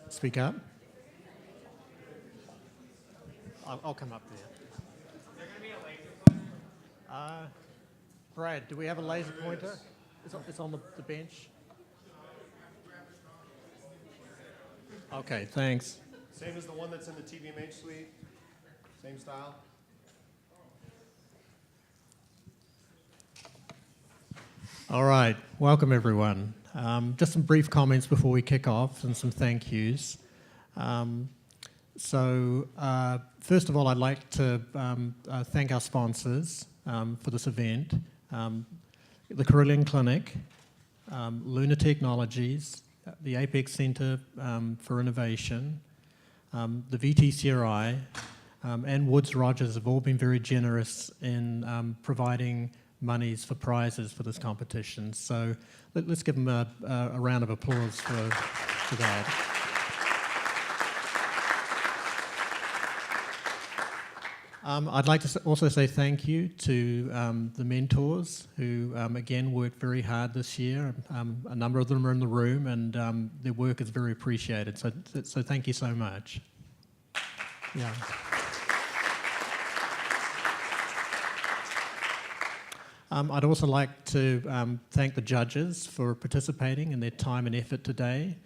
speak up? I'll come up there. Brad, do we have a laser pointer? It's on the bench. Okay, thanks. Same as the one that's in the TVMH suite? Same style? All right, welcome everyone. Just some brief comments before we kick off and some thank yous. First of all, I'd like to thank our sponsors for this event. The Carilion Clinic, Luna Technologies, the Apex Center for Innovation, the VTCRI, and Woods Rogers have all been very generous in providing monies for prizes for this competition. So let's give them a round of applause for that. I'd like to also say thank you to the mentors who, again, worked very hard this year. A number of them are in the room, and their work is very appreciated. So thank you so much. Yeah. I'd also like to thank the judges for participating and their time and effort today.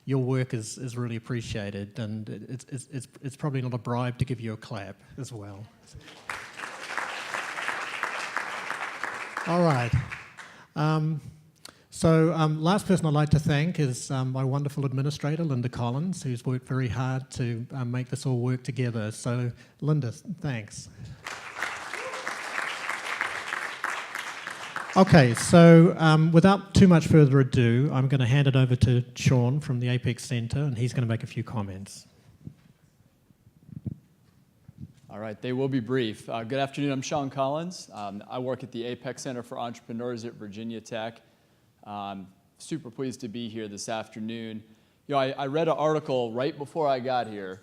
Your work is really appreciated, and it's probably not a bribe to give you a clap as well. All right. Last person I'd like to thank is my wonderful administrator, Linda Collins, who's worked very hard to make this all work together. So, Linda, thanks. Okay, so without too much further ado, I'm going to hand it over to Sean from the Apex Center, and he's going to make a few comments. All right, they will be brief. Good afternoon, I'm Sean Collins. I work at the Apex Center for Entrepreneurs at Virginia Tech. Super pleased to be here this afternoon. You know, I read an article right before I got here,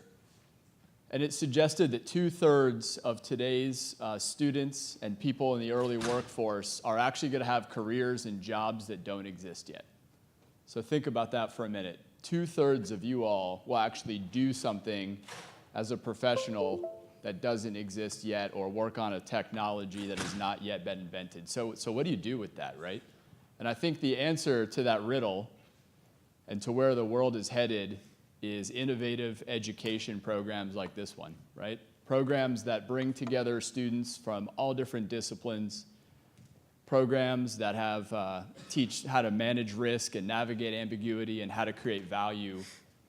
and it suggested that 2/3 of today's students and people in the early workforce are actually going to have careers and jobs that don't exist yet. So think about that for a minute. 2/3 of you all will actually do something as a professional that doesn't exist yet, or work on a technology that has not yet been invented. So what do you do with that, right? And I think the answer to that riddle and to where the world is headed is innovative education programs like this one, right? Programs that bring together students from all different disciplines, programs that teach how to manage risk and navigate ambiguity and how to create value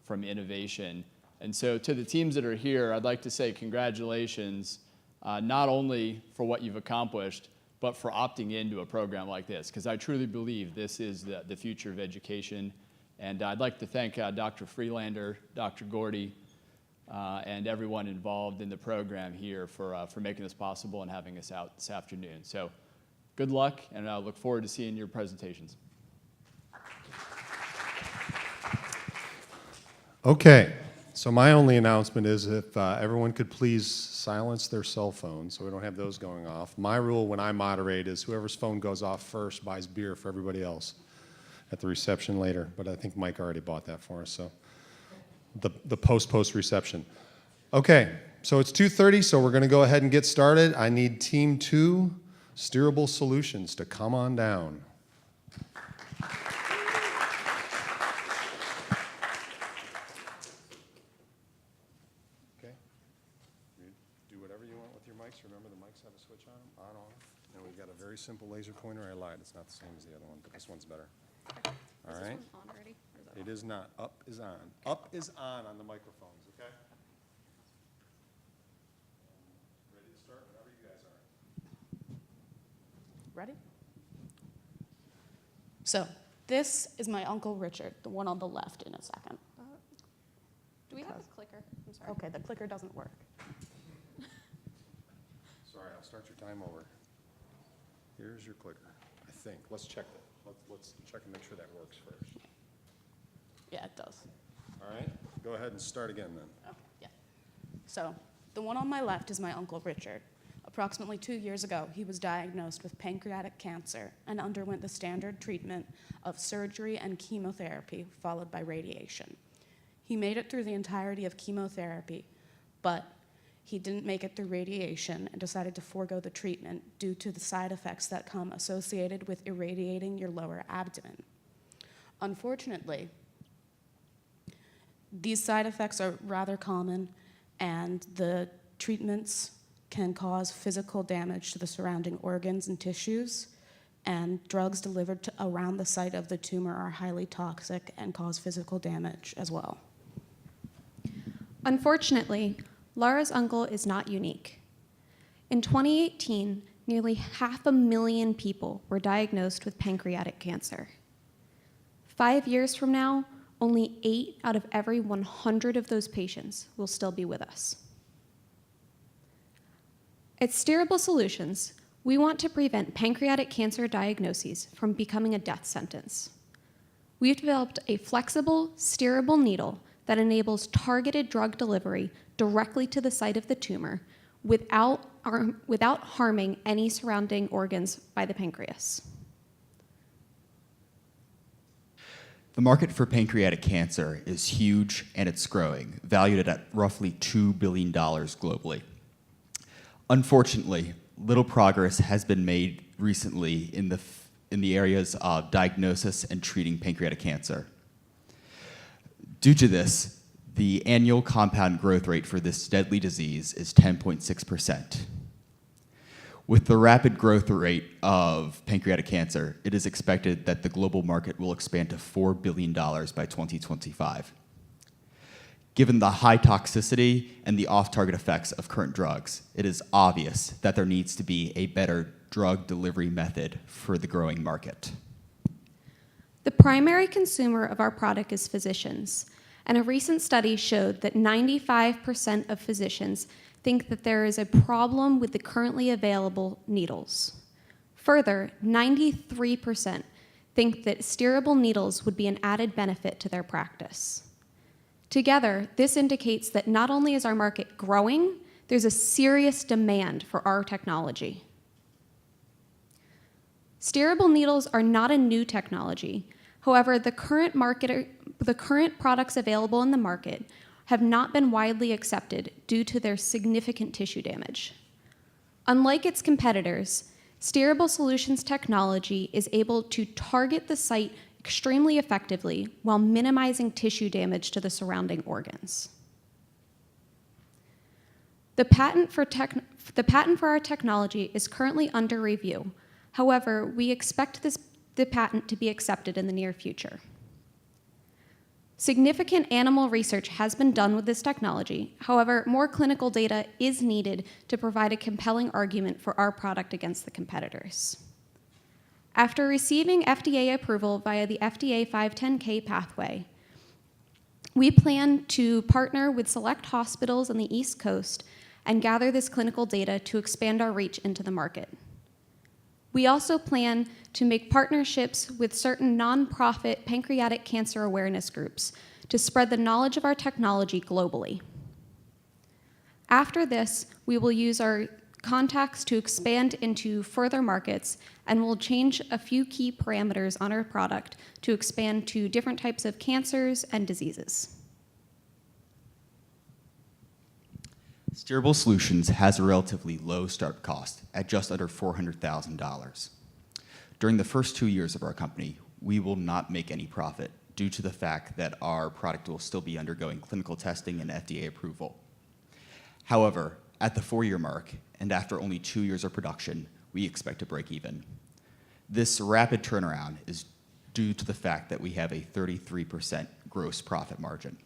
from innovation. And so to the teams that are here, I'd like to say congratulations, not only for what you've accomplished, but for opting into a program like this, because I truly believe this is the future of education. And I'd like to thank Dr. Freelander, Dr. Gordy, and everyone involved in the program here for making this possible and having us out this afternoon. So good luck, and I look forward to seeing your presentations. Okay, so my only announcement is if everyone could please silence their cell phones so we don't have those going off. My rule when I moderate is whoever's phone goes off first buys beer for everybody else at the reception later, but I think Mike already bought that for us, so the post reception. Okay, so it's 2:30, so we're gonna go ahead and get started. I need Team 2, Steerable Solutions, to come on down. Okay, you do whatever you want with your mics. Remember the mics have a switch on them, on, off. And we've got a very simple laser pointer. I lied, it's not the same as the other one, but this one's better. All right. Is this one on already? Or is that It is not. Up is on. Up is on the microphones, okay? Ready to start whenever you guys are. ready? So this is my Uncle Richard, the one on the left in a second. Do we have a clicker? I'm sorry. Okay, the clicker doesn't work. Sorry, I'll start your time over. Here's your clicker, I think. Let's check that. Let's check and make sure that works first. Yeah, it does. All right, go ahead and start again then. Okay, yeah. So the one on my left is my Uncle Richard, a Approximately 2 years ago, he was diagnosed with pancreatic cancer and underwent the standard treatment of surgery and chemotherapy, followed by radiation. He made it through the entirety of chemotherapy, but he didn't make it through radiation and decided to forego the treatment due to the side effects that come associated with irradiating your lower abdomen. Unfortunately, these side effects are rather common, and the treatments can cause physical damage to the surrounding organs and tissues, and drugs delivered to around the site of the tumor are highly toxic and cause physical damage as well. Unfortunately, Laura's uncle is not unique. In 2018, nearly 500,000 people were diagnosed with pancreatic cancer. 5 years from now, only 8 out of every 100 of those patients will still be with us. At Steerable Solutions, we want to prevent pancreatic cancer diagnoses from becoming a death sentence. We've developed a flexible, steerable needle that enables targeted drug delivery directly to the site of the tumor without harming any surrounding organs by the pancreas. The market for pancreatic cancer is huge and it's growing, valued at roughly $2 billion globally. Unfortunately, little progress has been made recently in the areas of diagnosis and treating pancreatic cancer. Due to this, the annual compound growth rate for this deadly disease is 10.6%. With the rapid growth rate of pancreatic cancer, it is expected that the global market will expand to $4 billion by 2025. Given the high toxicity and the off-target effects of current drugs, it is obvious that there needs to be a better drug delivery method for the growing market. The primary consumer of our product is physicians, and a recent study showed that 95% of physicians think that there is a problem with the currently available needles. Further, 93% think that steerable needles would be an added benefit to their practice. Together, this indicates that not only is our market growing, there's a serious demand for our technology. Steerable needles are not a new technology. However, the current products available in the market have not been widely accepted due to their significant tissue damage. Unlike its competitors, Steerable Solutions technology is able to target the site extremely effectively while minimizing tissue damage to the surrounding organs. The patent for our technology is currently under review. However, we expect the patent to be accepted in the near future. Significant animal research has been done with this technology. However, more clinical data is needed to provide a compelling argument for our product against the competitors. After receiving FDA approval via the FDA 510(k) pathway, we plan to partner with select hospitals on the East Coast and gather this clinical data to expand our reach into the market. We also plan to make partnerships with certain nonprofit pancreatic cancer awareness groups to spread the knowledge of our technology globally. After this, we will use our contacts to expand into further markets, and we'll change a few key parameters on our product to expand to different types of cancers and diseases. Steerable Solutions has a relatively low start cost at just under $400,000. During the first 2 years of our company, we will not make any profit due to the fact that our product will still be undergoing clinical testing and FDA approval. However, at the 4-year mark, and after only 2 years of production, we expect to break even. This rapid turnaround is due to the fact that we have a 33% gross profit margin.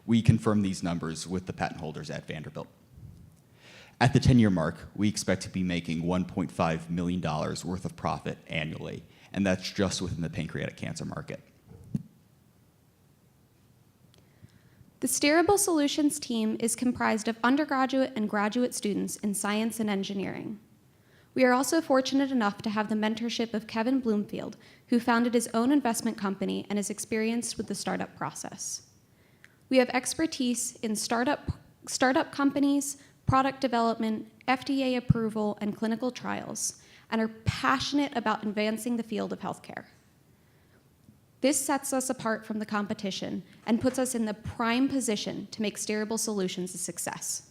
We confirm these numbers with the patent holders at Vanderbilt. At the 10-year mark, we expect to be making $1.5 million worth of profit annually, and that's just within the pancreatic cancer market. The Steerable Solutions team is comprised of undergraduate and graduate students in science and engineering. We are also fortunate enough to have the mentorship of Kevin Bloomfield, who founded his own investment company and is experienced with the startup process. We have expertise in startup companies, product development, FDA approval and clinical trials and are passionate about advancing the field of healthcare. This sets us apart from the competition and puts us in the prime position to make Steerable Solutions a success.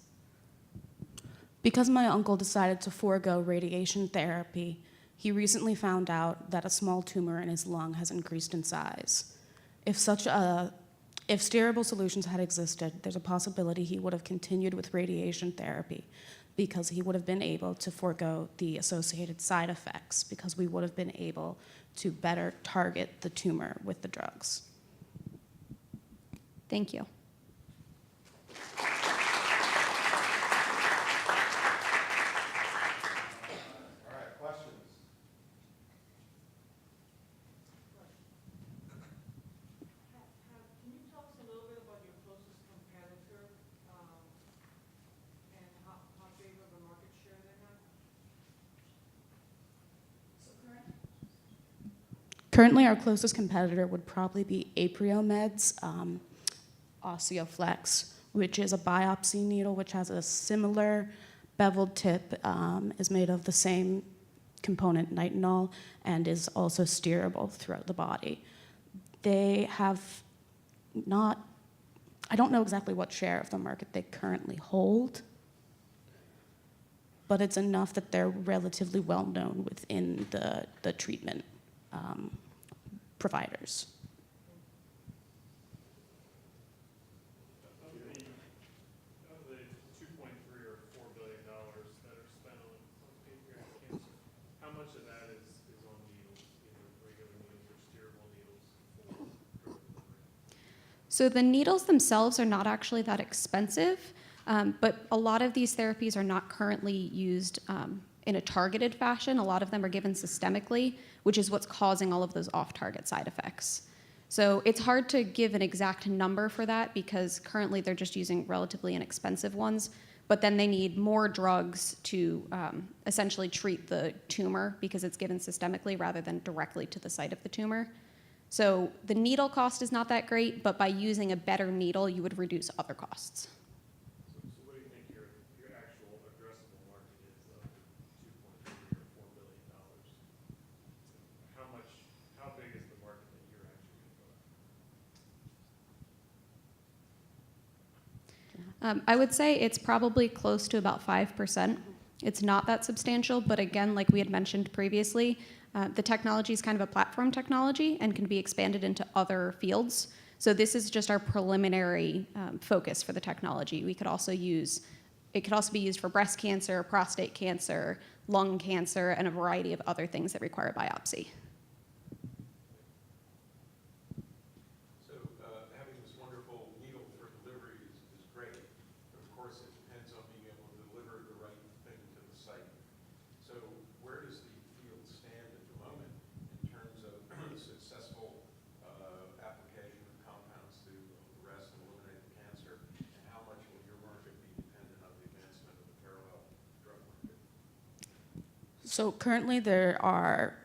Because my uncle decided to forego radiation therapy, he recently found out that a small tumor in his lung has increased in size. If Steerable Solutions had existed, there's a possibility he would have continued with radiation therapy because he would have been able to forego the associated side effects because we would have been able to better target the tumor with the drugs. Thank you. All right, questions? Can you tell us a little bit about your closest competitor, and how big of a market share they have? Currently, our closest competitor would probably be Apriomed's Osteoflex, which is a biopsy needle which has a similar beveled tip, is made of the same component, nitinol, and is also steerable throughout the body. They have not, I don't know exactly what share of the market they currently hold, but it's enough that they're relatively well known within the treatment providers. Of the 2.3 or $4 billion that are spent on pancreatic cancer, how much of that is on needles, either regular needles or steerable needles for drug delivery? So the needles themselves are not actually that expensive, but a lot of these therapies are not currently used in a targeted fashion. A lot of them are given systemically, which is what's causing all of those off-target side effects. So it's hard to give an exact number for that because currently they're just using relatively inexpensive ones, but then they need more drugs to essentially treat the tumor because it's given systemically rather than directly to the site of the tumor. So the needle cost is not that great, but by using a better needle, you would reduce other costs. So what do you think your actual addressable market is of the 2.3 or $4 billion? How big is the market that you're actually going to go after? I would say it's probably close to about 5%. It's not that substantial, but again, like we had mentioned previously, the technology is kind of a platform technology and can be expanded into other fields. So this is just our preliminary focus for the technology. It could also be used for breast cancer, prostate cancer, lung cancer, and a variety of other things that require biopsy. So having this wonderful needle for delivery is great, but of course it depends on being able to deliver the right thing to the site. So where does the field stand at the moment in terms of successful application of compounds to arrest and eliminate the cancer, and how much will your market be dependent on the advancement of the parallel drug market? So currently there are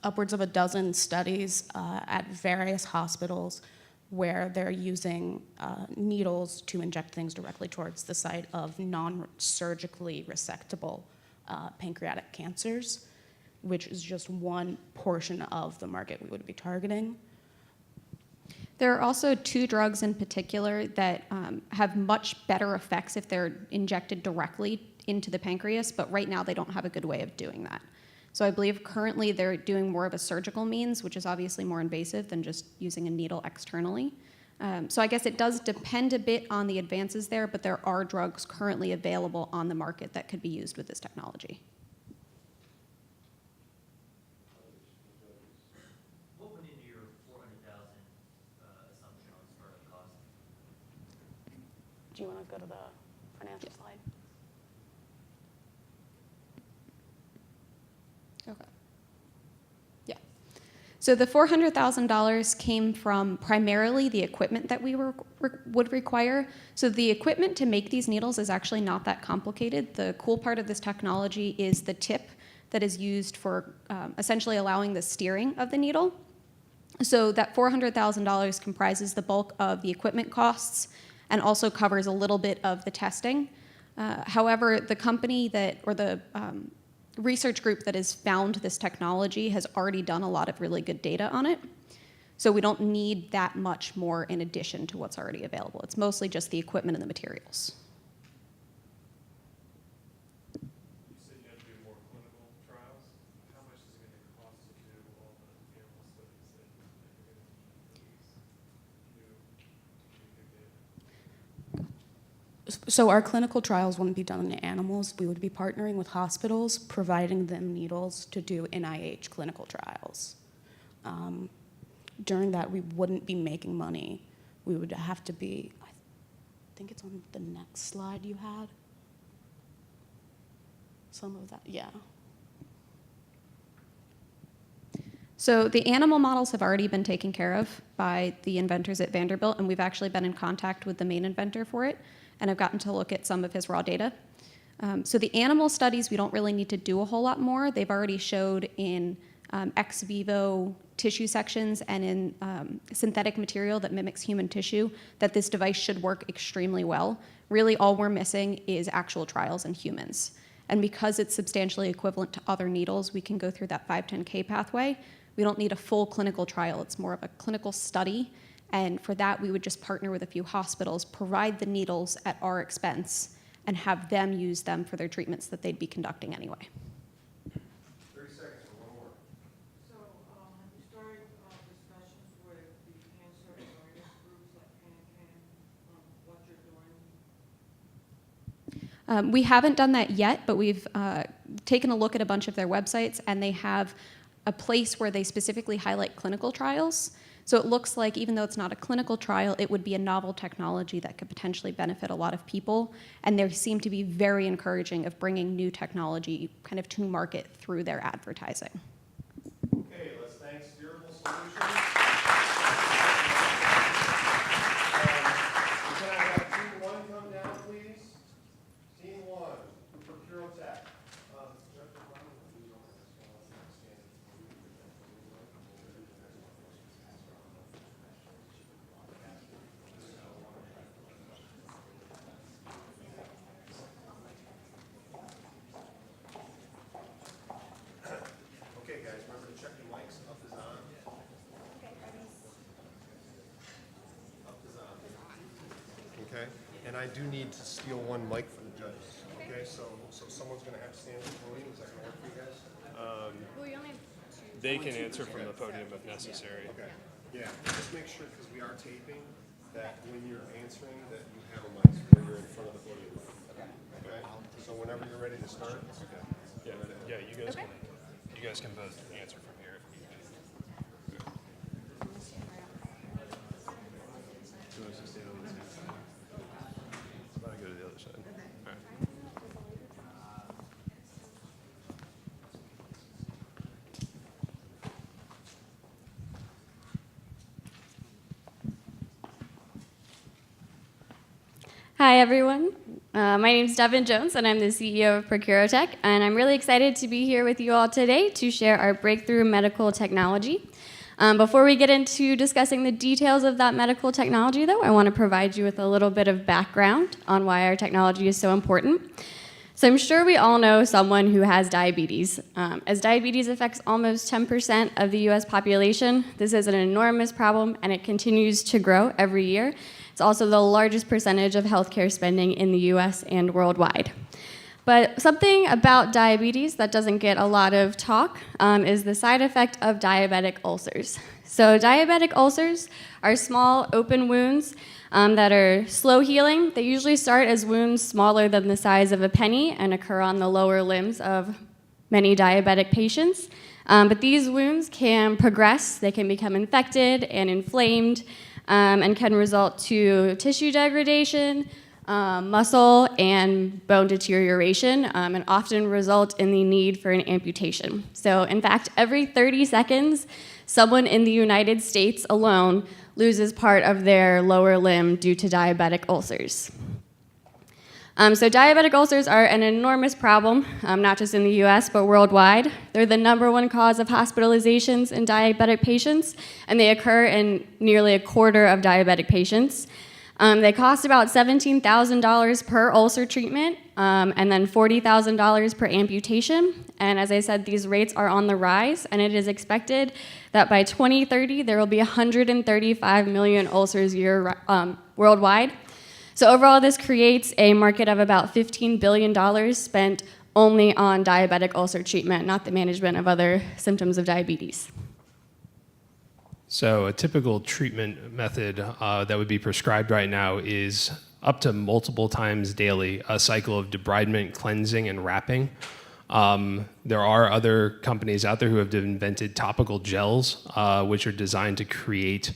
upwards of a dozen studies at various hospitals where they're using needles to inject things directly towards the site of non-surgically resectable pancreatic cancers, which is just one portion of the market we would be targeting. There are also two drugs in particular that have much better effects if they're injected directly into the pancreas, but right now they don't have a good way of doing that. So I believe currently they're doing more of a surgical means, which is obviously more invasive than just using a needle externally. So I guess it does depend a bit on the advances there, but there are drugs currently available on the market that could be used with this technology. What went into your 400,000 assumption on startup cost? Do you want to go to the financial slide? Okay. Yeah. So the $400,000 came from primarily the equipment that we would require. So the equipment to make these needles is actually not that complicated. The cool part of this technology is the tip that is used for essentially allowing the steering of the needle. So that $400,000 comprises the bulk of the equipment costs and also covers a little bit of the testing. However, the company that, or the research group that has found this technology has already done a lot of really good data on it. So we don't need that much more in addition to what's already available. It's mostly just the equipment and the materials. You said you had to do more clinical trials. How much is it going to cost to do all the animal studies that you're going to need for these new So our clinical trials wouldn't be done in animals. We would be partnering with hospitals, providing them needles to do NIH clinical trials. During that, we wouldn't be making money. We would have to be, I think it's on the next slide you had. Some of that, yeah. So the animal models have already been taken care of by the inventors at Vanderbilt, and we've actually been in contact with the main inventor for it, and I've gotten to look at some of his raw data. So the animal studies, we don't really need to do a whole lot more. They've already showed in ex vivo tissue sections and in synthetic material that mimics human tissue that this device should work extremely well. Really, all we're missing is actual trials in humans. And because it's substantially equivalent to other needles, we can go through that 510K pathway. We don't need a full clinical trial. It's more of a clinical study. And for that, we would just partner with a few hospitals, provide the needles at our expense, and have them use them for their treatments that they'd be conducting anyway. 30 seconds for one more. So, have you started discussions with the cancer awareness groups like PanCan on what you're doing? We haven't done that yet, but we've taken a look at a bunch of their websites, and they have a place where they specifically highlight clinical trials. So it looks like even though it's not a clinical trial, it would be a novel technology that could potentially benefit a lot of people. And they seem to be very encouraging of bringing new technology kind of to market through their advertising. Okay, let's thank Steerable Solutions. Can I have team one come down, please? Team one, Murkuro Tech. Okay, guys, remember to check your mics. Up is on. Up is on. Okay, and I do need to steal one mic for the judges. Okay, so someone's going to have to stand at the podium. Is that going to work for you guys? They can answer from the podium if necessary. Okay. Yeah, just make sure, because we are taping, that when you're answering, that you have a mic where you're in front of the podium. Okay? So whenever you're ready to start. Okay. Yeah, you guys can both answer from here. Who wants to stand on this side? I'm about to go to the other side. All right. Hi, everyone. My name is Devin Jones, and I'm the CEO of Murkuro Tech, and I'm really excited to be here with you all today to share our breakthrough medical technology. Before we get into discussing the details of that medical technology, though, I want to provide you with a little bit of background on why our technology is so important. So I'm sure we all know someone who has diabetes. As diabetes affects almost 10% of the US population, this is an enormous problem, and it continues to grow every year. It's also the largest percentage of healthcare spending in the US and worldwide. But something about diabetes that doesn't get a lot of talk is the side effect of diabetic ulcers. So diabetic ulcers are small open wounds that are slow healing. They usually start as wounds smaller than the size of a penny and occur on the lower limbs of many diabetic patients. But these wounds can progress. They can become infected and inflamed and can result to tissue degradation, muscle and bone deterioration, and often result in the need for an amputation. So in fact, every 30 seconds, someone in the United States alone loses part of their lower limb due to diabetic ulcers. So diabetic ulcers are an enormous problem, not just in the US, but worldwide. They're the #1 cause of hospitalizations in diabetic patients, and they occur in nearly a quarter of diabetic patients. They cost about $17,000 per ulcer treatment, and then $40,000 per amputation. And as I said, these rates are on the rise, and it is expected that by 2030, there will be 135 million ulcers worldwide. So overall, this creates a market of about $15 billion spent only on diabetic ulcer treatment, not the management of other symptoms of diabetes. So a typical treatment method that would be prescribed right now is up to multiple times daily, a cycle of debridement, cleansing, and wrapping. There are other companies out there who have invented topical gels, which are designed to create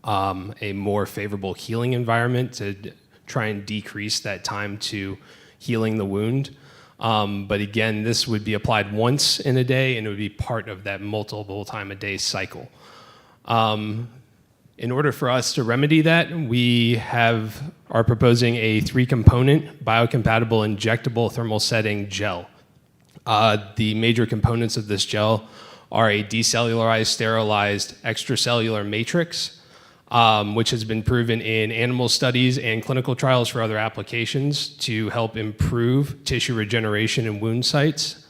a more favorable healing environment to try and decrease that time to healing the wound. But again, this would be applied once in a day, and it would be part of that multiple time a day cycle. In order for us to remedy that, we are proposing a 3-component biocompatible injectable thermal setting gel. The major components of this gel are a decellularized, sterilized extracellular matrix, which has been proven in animal studies and clinical trials for other applications to help improve tissue regeneration in wound sites.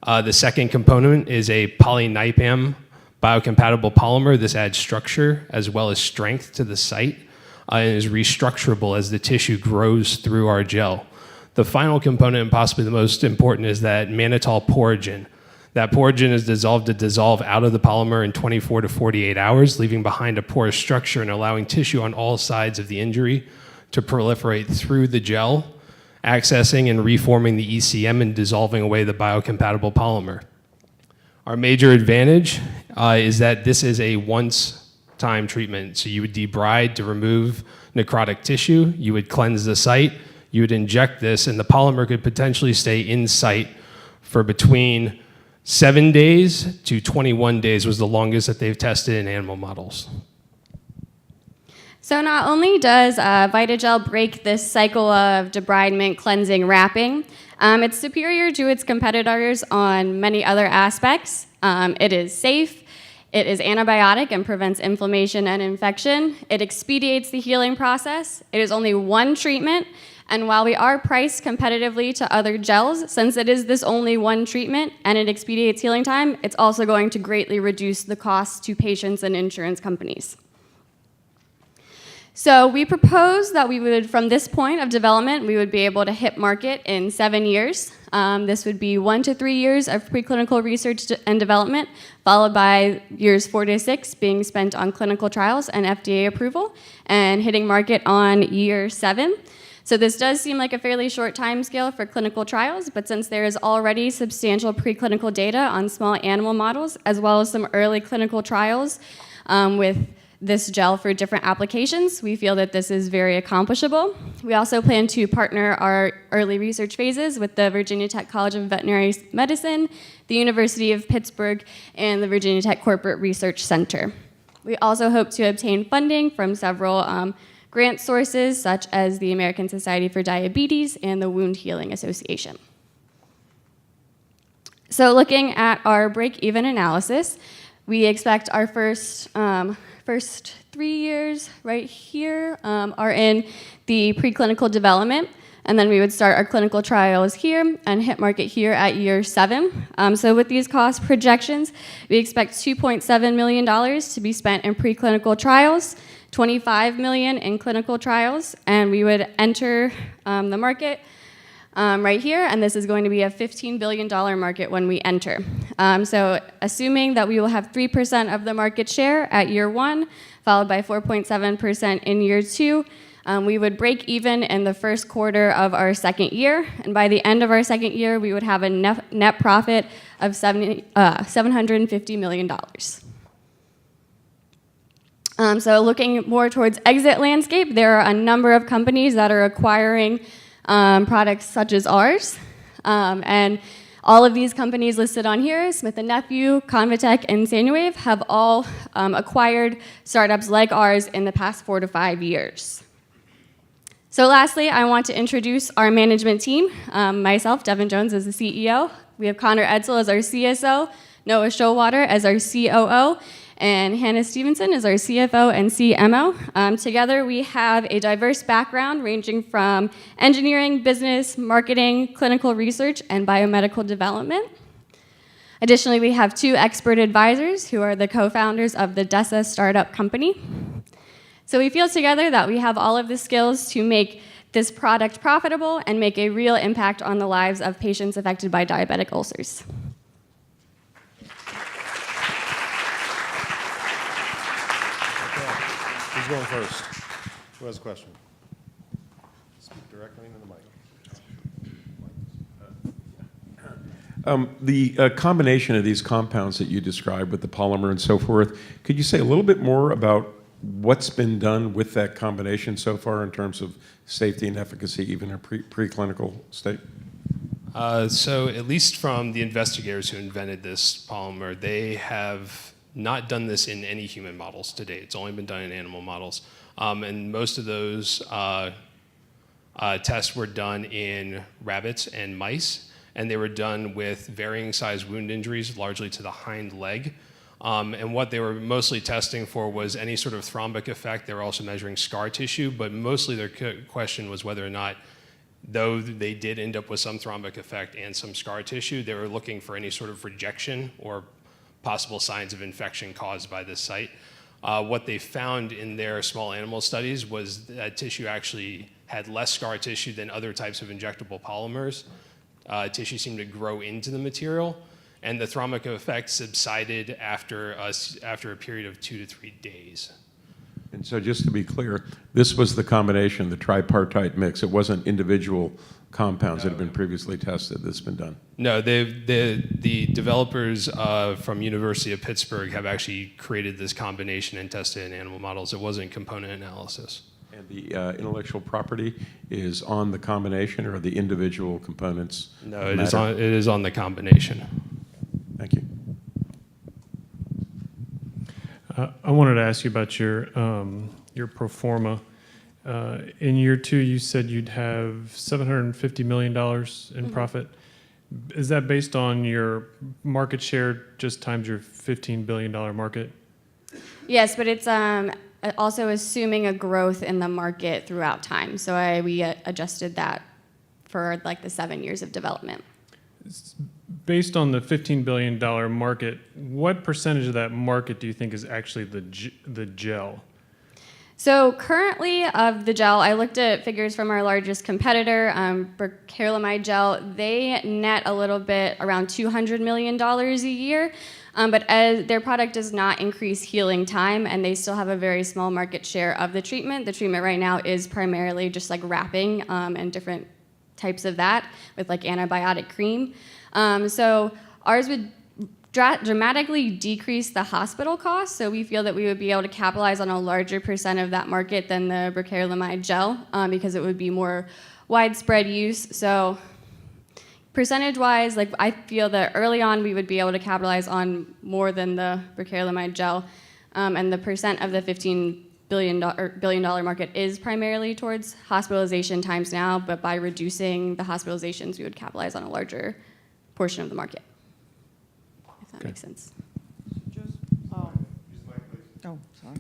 The second component is a polynipam biocompatible polymer. This adds structure as well as strength to the site and is restructurable as the tissue grows through our gel. The final component, and possibly the most important, is that mannitol porogen. That porogen is dissolved to dissolve out of the polymer in 24 to 48 hours, leaving behind a porous structure and allowing tissue on all sides of the injury to proliferate through the gel, accessing and reforming the ECM and dissolving away the biocompatible polymer. Our major advantage is that this is a once-time treatment. So you would debride to remove necrotic tissue, you would cleanse the site, you would inject this, and the polymer could potentially stay in site for between 7 days to 21 days was the longest that they've tested in animal models. So not only does VitaGel break this cycle of debridement, cleansing, wrapping, it's superior to its competitors on many other aspects. It is safe, it is antibiotic and prevents inflammation and infection, it expedites the healing process, it is only one treatment, and while we are priced competitively to other gels, since it is this only one treatment and it expedites healing time, it's also going to greatly reduce the cost to patients and insurance companies. So we propose that we would, from this point of development, we would be able to hit market in 7 years. This would be 1 to 3 years of preclinical research and development, followed by years 4 to 6 being spent on clinical trials and FDA approval, and hitting market on year 7. So this does seem like a fairly short time scale for clinical trials, but since there is already substantial preclinical data on small animal models, as well as some early clinical trials with this gel for different applications, we feel that this is very accomplishable. We also plan to partner our early research phases with the Virginia Tech College of Veterinary Medicine, the University of Pittsburgh, and the Virginia Tech Corporate Research Center. We also hope to obtain funding from several grant sources, such as the American Society for Diabetes and the Wound Healing Association. So looking at our break-even analysis, we expect our first 3 years right here are in the preclinical development, and then we would start our clinical trials here and hit market here at year 7. So with these cost projections, we expect $2.7 million to be spent in preclinical trials, $25 million in clinical trials, and we would enter the market right here, and this is going to be a $15 billion market when we enter. So assuming that we will have 3% of the market share at year 1, followed by 4.7% in year 2, we would break even in the first quarter of our second year, and by the end of our second year, we would have a net profit of $750 million. So looking more towards exit landscape, there are a number of companies that are acquiring products such as ours. And all of these companies listed on here, Smith & Nephew, Convatec, and Sanuwave, have all acquired startups like ours in the past 4 to 5 years. So lastly, I want to introduce our management team. Myself, Devin Jones, as the CEO. We have Connor Edsel as our CSO, Noah Showwater as our COO, and Hannah Stevenson is our CFO and CMO. Together, we have a diverse background ranging from engineering, business, marketing, clinical research, and biomedical development. Additionally, we have 2 expert advisors who are the co-founders of the DESA startup company. So we feel together that we have all of the skills to make this product profitable and make a real impact on the lives of patients affected by diabetic ulcers. Who's going first? Who has a question? Speak directly into the mic. The combination of these compounds that you described with the polymer and so forth, could you say a little bit more about what's been done with that combination so far in terms of safety and efficacy, even in a preclinical state? So at least from the investigators who invented this polymer, they have not done this in any human models to date. It's only been done in animal models. And most of those tests were done in rabbits and mice, and they were done with varying size wound injuries, largely to the hind leg. And what they were mostly testing for was any sort of thrombic effect. They were also measuring scar tissue, but mostly their question was whether or not, though they did end up with some thrombic effect and some scar tissue, they were looking for any sort of rejection or possible signs of infection caused by this site. What they found in their small animal studies was that tissue actually had less scar tissue than other types of injectable polymers. Tissue seemed to grow into the material, and the thrombic effect subsided after a period of 2 to 3 days. And so just to be clear, this was the combination, the tripartite mix. It wasn't individual compounds that have been previously tested that's been done. No, the developers from University of Pittsburgh have actually created this combination and tested it in animal models. It wasn't component analysis. And the intellectual property is on the combination or the individual components? No, it is on the combination. Thank you. I wanted to ask you about your pro forma. In year 2, you said you'd have $750 million in profit. Is that based on your market share just times your $15 billion market? Yes, but it's also assuming a growth in the market throughout time. So we adjusted that for like the 7 years of development. Based on the $15 billion market, what percentage of that market do you think is actually the gel? So currently of the gel, I looked at figures from our largest competitor, Bacterium gel. They net a little bit around $200 million a year, but as their product does not increase healing time, and they still have a very small market share of the treatment. The treatment right now is primarily just like wrapping and different types of that with like antibiotic cream. So ours would dramatically decrease the hospital costs, so we feel that we would be able to capitalize on a larger percent of that market than the Bacterium gel because it would be more widespread use. So percentage-wise, like I feel that early on we would be able to capitalize on more than the Bacterium gel, and the percent of the $15 billion market is primarily towards hospitalization times now, but by reducing the hospitalizations, we would capitalize on a larger portion of the market. If that makes sense. Just, oh, sorry.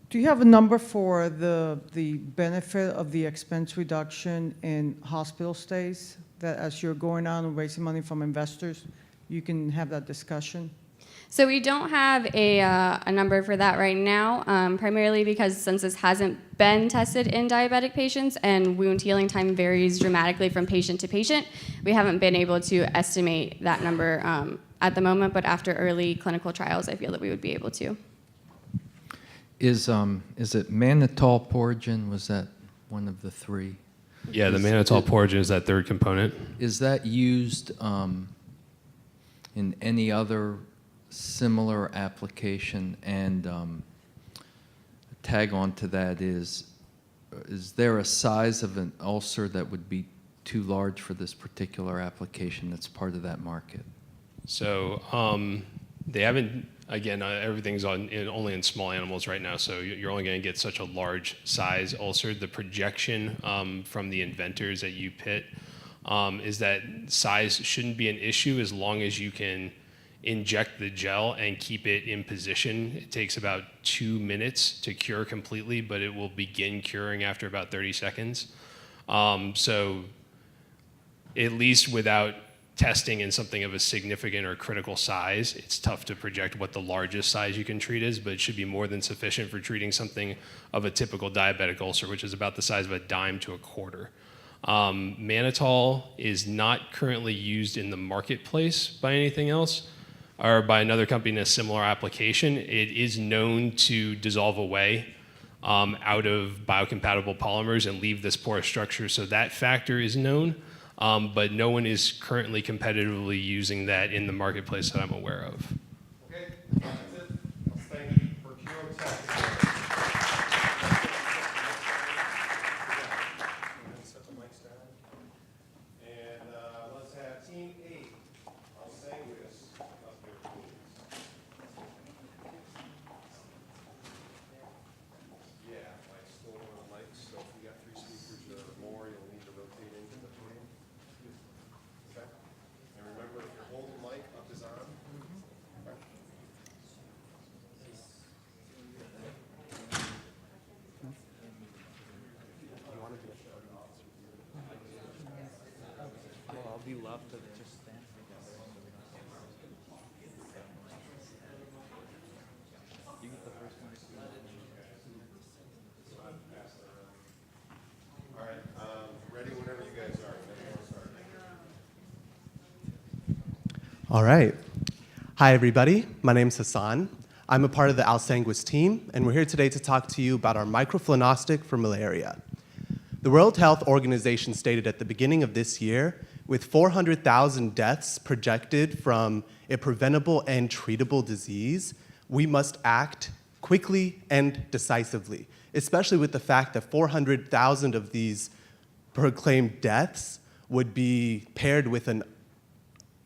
Do you have a number for the benefit of the expense reduction in hospital stays? That as you're going out and raising money from investors, you can have that discussion? So we don't have a number for that right now, primarily because since this hasn't been tested in diabetic patients and wound healing time varies dramatically from patient to patient, we haven't been able to estimate that number at the moment, but after early clinical trials, I feel that we would be able to. Is it mannitol porogen? Was that one of the 3? Yeah, the mannitol porogen is that third component. Is that used in any other similar application? And tag on to that is there a size of an ulcer that would be too large for this particular application that's part of that market? So they haven't, again, everything's only in small animals right now, so you're only going to get such a large size ulcer. The projection from the inventors at UPitt is that size shouldn't be an issue as long as you can inject the gel and keep it in position. It takes about 2 minutes to cure completely, but it will begin curing after about 30 seconds. So at least without testing in something of a significant or critical size, it's tough to project what the largest size you can treat is, but it should be more than sufficient for treating something of a typical diabetic ulcer, which is about the size of a dime to a quarter. Mannitol is not currently used in the marketplace by anything else, or by another company in a similar application. It is known to dissolve away out of biocompatible polymers and leave this porous structure, so that factor is known. But no one is currently competitively using that in the marketplace that I'm aware of. Okay, that's it. Let's thank Murkuro Tech. Set the mics down. And let's have Team 8, Hs&T up here, please. Yeah, I stole one of the mics, so if we got 3 speakers or more, you'll need to rotate into the podium. Okay. And remember, if you're holding the mic, up is on. Okay. I'll be left to just stand. You get the first one. All right, ready whenever you guys are. All right. Hi, everybody. My name's Hassan. I'm a part of the Hs&T team, and we're here today to talk to you about our microfluinostic for malaria. The World Health Organization stated at the beginning of this year, with 400,000 deaths projected from a preventable and treatable disease, we must act quickly and decisively, especially with the fact that 400,000 of these proclaimed deaths would be paired with a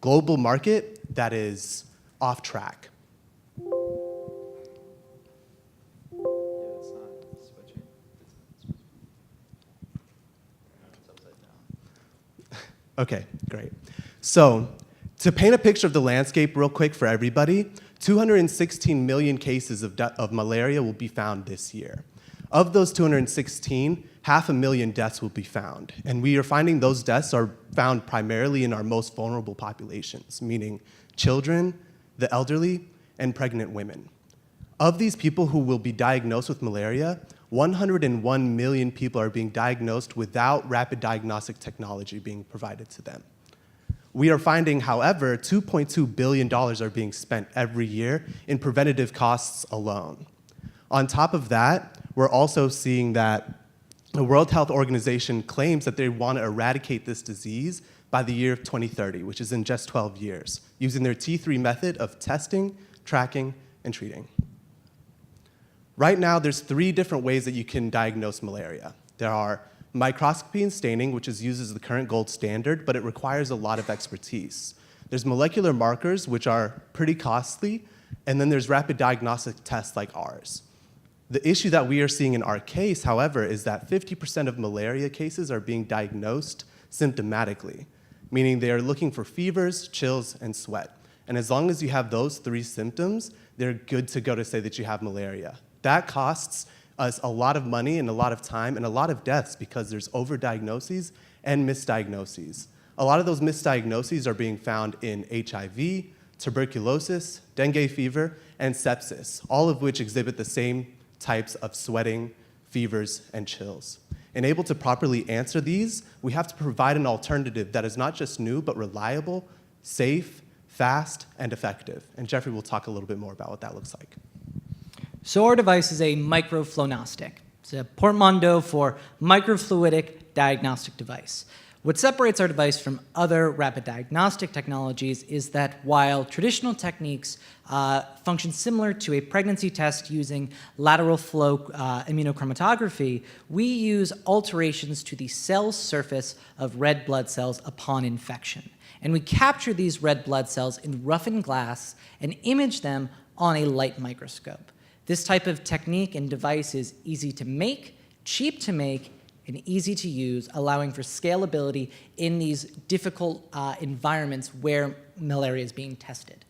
global market that is off track. Okay, great. So, to paint a picture of the landscape real quick for everybody, 216 million cases of malaria will be found this year. Of those 216, 500,000 deaths will be found. And we are finding those deaths are found primarily in our most vulnerable populations, meaning children, the elderly, and pregnant women. Of these people who will be diagnosed with malaria, 101 million people are being diagnosed without rapid diagnostic technology being provided to them. We are finding, however, $2.2 billion are being spent every year in preventative costs alone. On top of that, we're also seeing that the World Health Organization claims that they want to eradicate this disease by the year of 2030, which is in just 12 years, using their T3 method of testing, tracking, and treating. Right now, there's 3 different ways that you can diagnose malaria. There are microscopy and staining, which is used as the current gold standard, but it requires a lot of expertise. There's molecular markers, which are pretty costly, and then there's rapid diagnostic tests like ours. The issue that we are seeing in our case, however, is that 50% of malaria cases are being diagnosed symptomatically, meaning they are looking for fevers, chills, and sweat. And as long as you have those 3 symptoms, they're good to go to say that you have malaria. That costs us a lot of money and a lot of time and a lot of deaths because there's overdiagnoses and misdiagnoses. A lot of those misdiagnoses are being found in HIV, tuberculosis, dengue fever, and sepsis, all of which exhibit the same types of sweating, fevers, and chills. And able to properly answer these, we have to provide an alternative that is not just new, but reliable, safe, fast, and effective. And Jeffrey will talk a little bit more about what that looks like. So our device is a microfluinostic. It's a portmanteau for microfluidic diagnostic device. What separates our device from other rapid diagnostic technologies is that while traditional techniques function similar to a pregnancy test using lateral flow immunochromatography, we use alterations to the cell surface of red blood cells upon infection. And we capture these red blood cells in roughened glass and image them on a light microscope. This type of technique and device is easy to make, cheap to make, and easy to use, allowing for scalability in these difficult environments where malaria is being tested.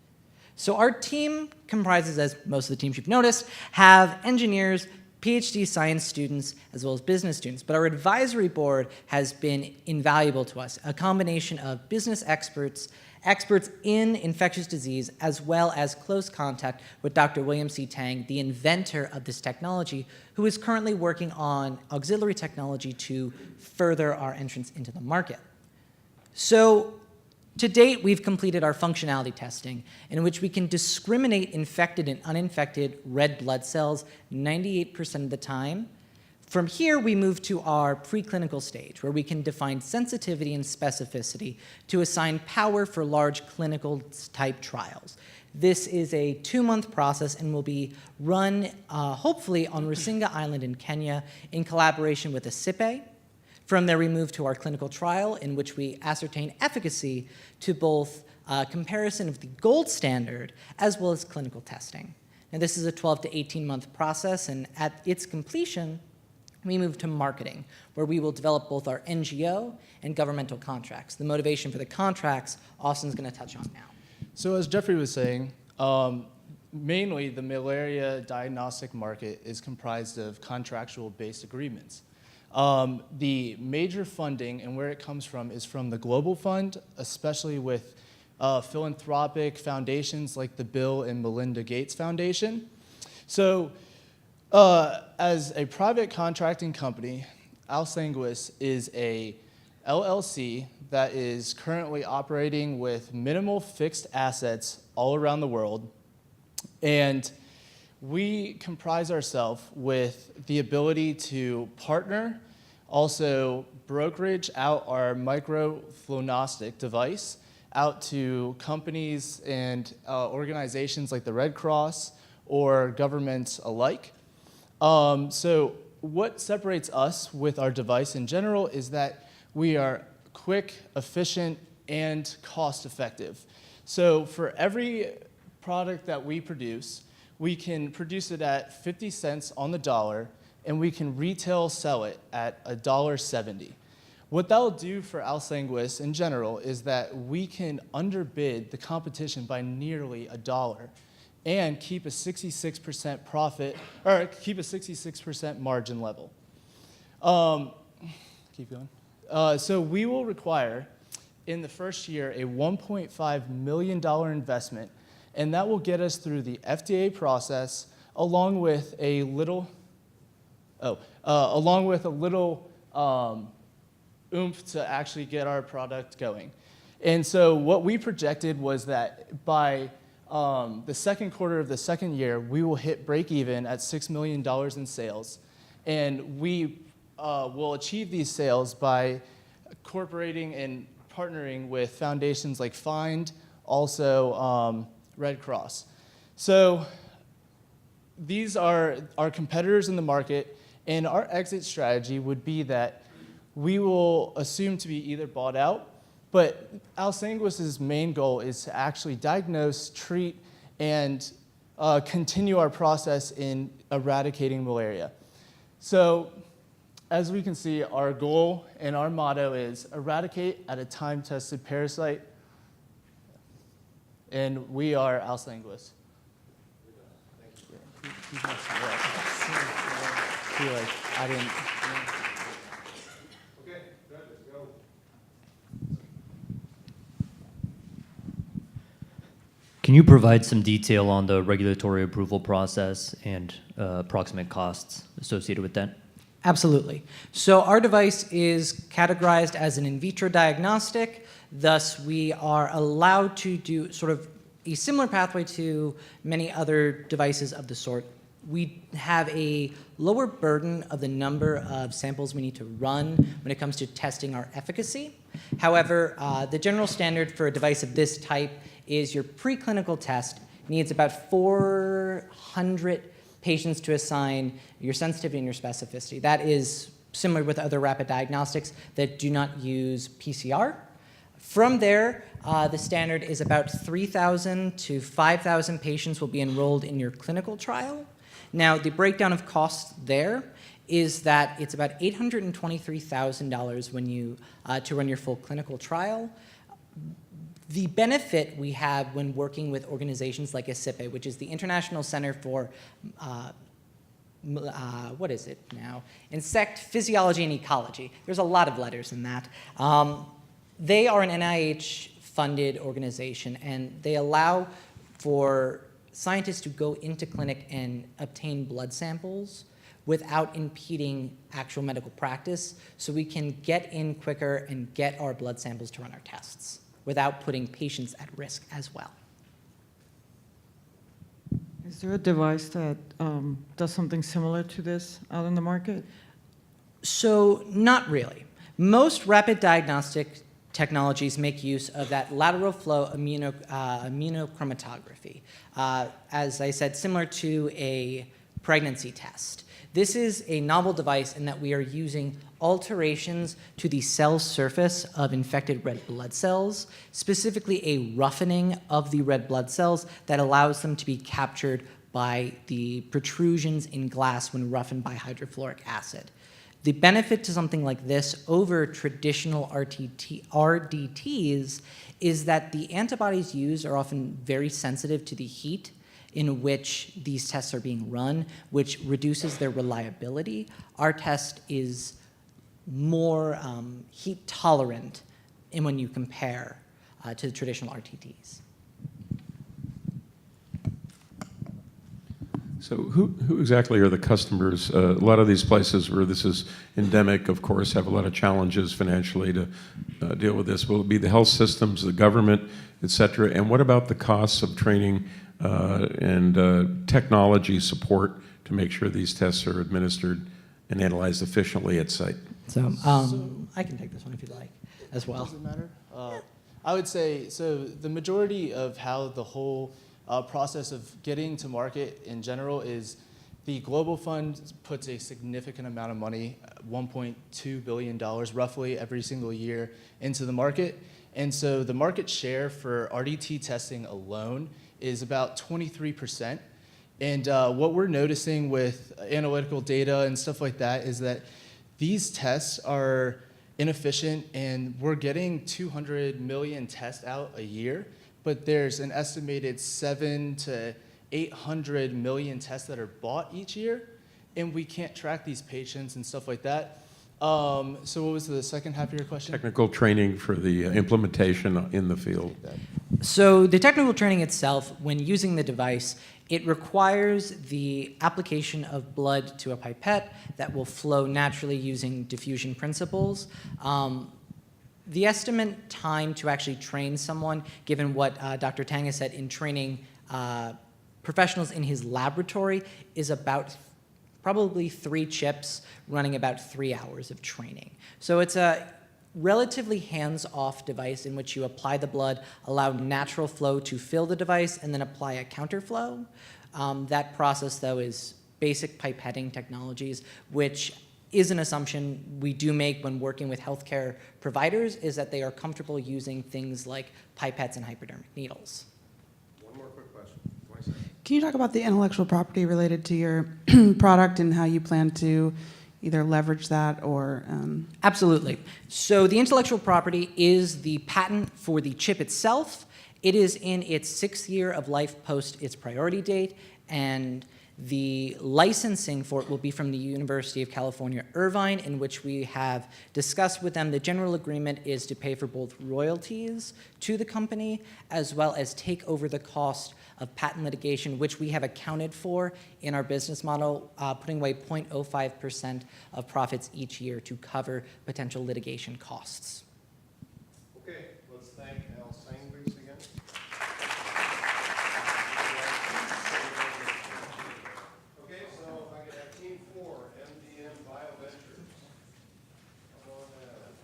So our team comprises, as most of the teams you've noticed, have engineers, PhD science students, as well as business students. But our advisory board has been invaluable to us, a combination of business experts, experts in infectious disease, as well as close contact with Dr. William C. Tang, the inventor of this technology, who is currently working on auxiliary technology to further our entrance into the market. So to date, we've completed our functionality testing, in which we can discriminate infected and uninfected red blood cells 98% of the time. From here, we move to our preclinical stage, where we can define sensitivity and specificity to assign power for large clinical type trials. This is a 2-month process and will be run, hopefully, on Rusinga Island in Kenya in collaboration with Hs&T. From there, we move to our clinical trial, in which we ascertain efficacy to both comparison of the gold standard as well as clinical testing. Now, this is a 12 to 18-month process, and at its completion, we move to marketing, where we will develop both our NGO and governmental contracts. The motivation for the contracts, Austin's going to touch on now. So as Jeffrey was saying, mainly the malaria diagnostic market is comprised of contractual-based agreements. The major funding and where it comes from is from the Global Fund, especially with philanthropic foundations like the Bill and Melinda Gates Foundation. So as a private contracting company, Hs&T is a LLC that is currently operating with minimal fixed assets all around the world. And we comprise ourselves with the ability to partner, also brokerage out our microfluonostic device out to companies and organizations like the Red Cross or governments alike. So what separates us with our device in general is that we are quick, efficient, and cost-effective. So for every product that we produce, we can produce it at 50 cents on the dollar, and we can retail sell it at $1.70. What that'll do for Hs&T in general is that we can underbid the competition by nearly $1 and keep a 66% profit, or keep a 66% margin level. Keep going. So we will require, in the first year, a $1.5 million investment, and that will get us through the FDA process, along with a little, oomph to actually get our product going. And so what we projected was that by the second quarter of the second year, we will hit break even at $6 million in sales. And we will achieve these sales by incorporating and partnering with foundations like FIND, also Red Cross. So these are our competitors in the market, and our exit strategy would be that we will assume to be either bought out, but Hs&T's main goal is to actually diagnose, treat, and continue our process in eradicating malaria. So as we can see, our goal and our motto is eradicate at a time-tested parasite, and we are Hs&T. I didn't. Okay, good, let's go. Can you provide some detail on the regulatory approval process and approximate costs associated with that? Absolutely. So our device is categorized as an in vitro diagnostic. Thus, we are allowed to do sort of a similar pathway to many other devices of the sort. We have a lower burden of the number of samples we need to run when it comes to testing our efficacy. However, the general standard for a device of this type is your preclinical test needs about 400 patients to assign your sensitivity and your specificity. That is similar with other rapid diagnostics that do not use PCR. From there, the standard is about 3,000 to 5,000 patients will be enrolled in your clinical trial. Now, the breakdown of costs there is that it's about $823,000 when you to run your full clinical trial. The benefit we have when working with organizations like ISIPE, which is the International Center for what is it now? Insect Physiology and Ecology. There's a lot of letters in that. They are an NIH-funded organization, and they allow for scientists to go into clinic and obtain blood samples without impeding actual medical practice, so we can get in quicker and get our blood samples to run our tests without putting patients at risk as well. Is there a device that does something similar to this out in the market? So not really. Most rapid diagnostic technologies make use of that lateral flow immunochromatography. As I said, similar to a pregnancy test. This is a novel device in that we are using alterations to the cell surface of infected red blood cells, specifically a roughening of the red blood cells that allows them to be captured by the protrusions in glass when roughened by hydrofluoric acid. The benefit to something like this over traditional RDTs is that the antibodies used are often very sensitive to the heat in which these tests are being run, which reduces their reliability. Our test is more heat tolerant when you compare to the traditional RTTs. So who exactly are the customers? A lot of these places where this is endemic, of course, have a lot of challenges financially to deal with this. Will it be the health systems, the government, et cetera? And what about the costs of training and technology support to make sure these tests are administered and analyzed efficiently at site? So I can take this one if you'd like as well. Does it matter? I would say, so the majority of how the whole process of getting to market in general is the Global Fund puts a significant amount of money, $1.2 billion roughly every single year into the market. And so the market share for RDT testing alone is about 23%. And what we're noticing with analytical data and stuff like that is that these tests are inefficient, and we're getting 200 million tests out a year, but there's an estimated 700 to 800 million tests that are bought each year, and we can't track these patients and stuff like that. So what was the second half of your question? Technical training for the implementation in the field. So the technical training itself, when using the device, it requires the application of blood to a pipette that will flow naturally using diffusion principles. The estimate time to actually train someone, given what Dr. Tang has said in training professionals in his laboratory, is about probably 3 chips running about 3 hours of training. So it's a relatively hands-off device in which you apply the blood, allow natural flow to fill the device, and then apply a counterflow. That process, though, is basic pipetting technologies, which is an assumption we do make when working with healthcare providers, is that they are comfortable using things like pipettes and hypodermic needles. One more quick question. 20 seconds. Can you talk about the intellectual property related to your product and how you plan to either leverage that or... Absolutely. So the intellectual property is the patent for the chip itself. It is in its 6th year of life post its priority date, and the licensing for it will be from the University of California, Irvine, in which we have discussed with them. The general agreement is to pay for both royalties to the company as well as take over the cost of patent litigation, which we have accounted for in our business model, putting away 0.05% of profits each year to cover potential litigation costs. Okay, let's thank Hs&T again. Okay, so if I could have Team 4, MDM Bioventures. Come on down.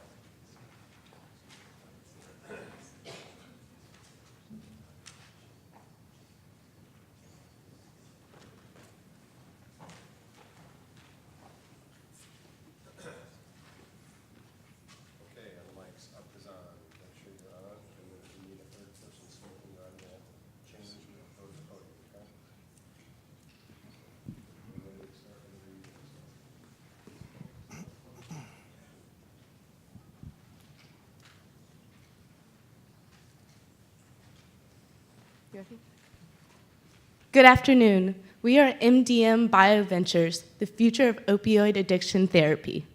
Okay, and the mic's up is on. Make sure you're on. And Good afternoon. We are MDM BioVentures, the future of opioid addiction therapy.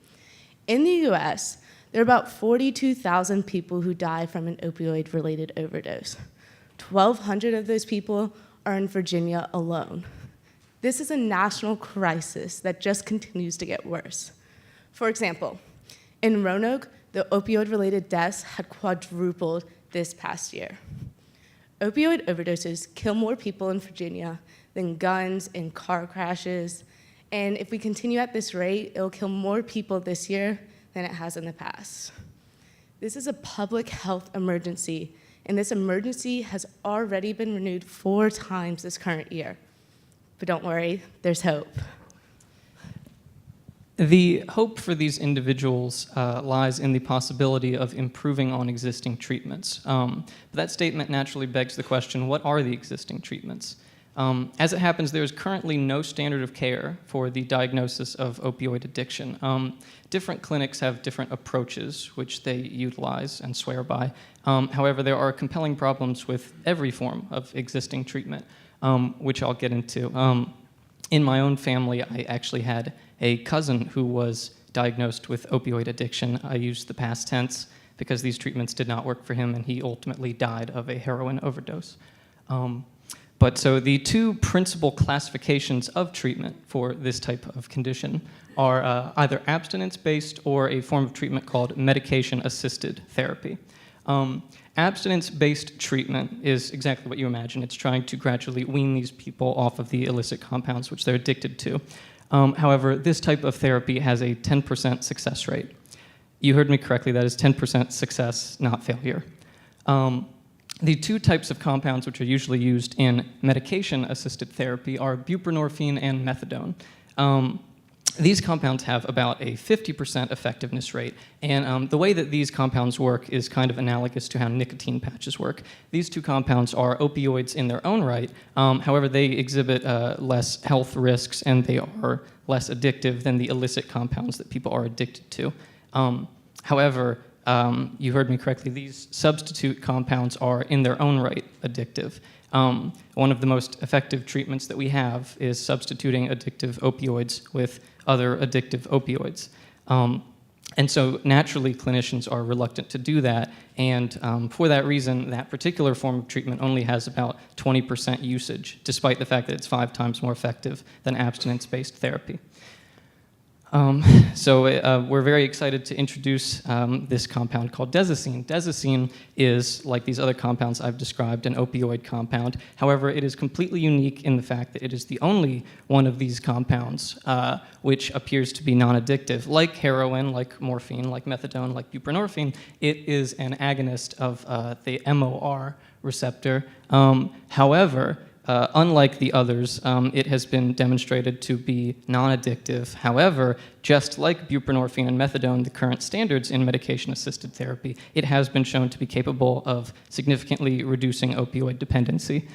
In the US, there are about 42,000 people who die from an opioid-related overdose. 1,200 of those people are in Virginia alone. This is a national crisis that just continues to get worse. For example, in Roanoke, the opioid-related deaths had quadrupled this past year. Opioid overdoses kill more people in Virginia than guns and car crashes, and if we continue at this rate, it'll kill more people this year than it has in the past. This is a public health emergency, and this emergency has already been renewed 4 times this current year. But don't worry, there's hope. The hope for these individuals lies in the possibility of improving on existing treatments. But that statement naturally begs the question, what are the existing treatments? As it happens, there is currently no standard of care for the diagnosis of opioid addiction. Different clinics have different approaches which they utilize and swear by. However, there are compelling problems with every form of existing treatment, which I'll get into. In my own family, I actually had a cousin who was diagnosed with opioid addiction. I used the past tense because these treatments did not work for him, and he ultimately died of a heroin overdose. But so the 2 principal classifications of treatment for this type of condition are either abstinence-based or a form of treatment called medication-assisted therapy. Abstinence-based treatment is exactly what you imagine. It's trying to gradually wean these people off of the illicit compounds which they're addicted to. However, this type of therapy has a 10% success rate. You heard me correctly, that is 10% success, not failure. The 2 types of compounds which are usually used in medication-assisted therapy are buprenorphine and methadone. These compounds have about a 50% effectiveness rate, and the way that these compounds work is kind of analogous to how nicotine patches work. These 2 compounds are opioids in their own right, however they exhibit less health risks and they are less addictive than the illicit compounds that people are addicted to. However, you heard me correctly, these substitute compounds are in their own right addictive. One of the most effective treatments that we have is substituting addictive opioids with other addictive opioids. And so naturally clinicians are reluctant to do that, and for that reason, that particular form of treatment only has about 20% usage, despite the fact that it's 5 times more effective than abstinence-based therapy. We're very excited to introduce this compound called desicine. Desicine is, like these other compounds I've described, an opioid compound. However, it is completely unique in the fact that it is the only one of these compounds which appears to be non-addictive. Like heroin, like morphine, like methadone, like buprenorphine, it is an agonist of the MOR receptor. However, unlike the others, it has been demonstrated to be non-addictive. However, just like buprenorphine and methadone, the current standards in medication-assisted therapy, it has been shown to be capable of significantly reducing opioid dependency.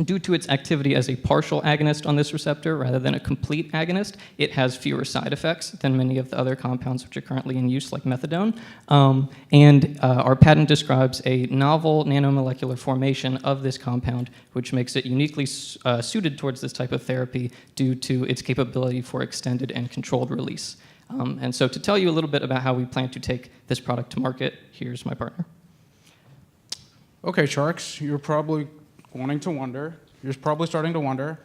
Due to its activity as a partial agonist on this receptor rather than a complete agonist, it has fewer side effects than many of the other compounds which are currently in use, like methadone. Our patent describes a novel nanomolecular formation of this compound, which makes it uniquely suited towards this type of therapy due to its capability for extended and controlled release. And so to tell you a little bit about how we plan to take this product to market, here's my partner. Okay, Sharks, you're probably starting to wonder,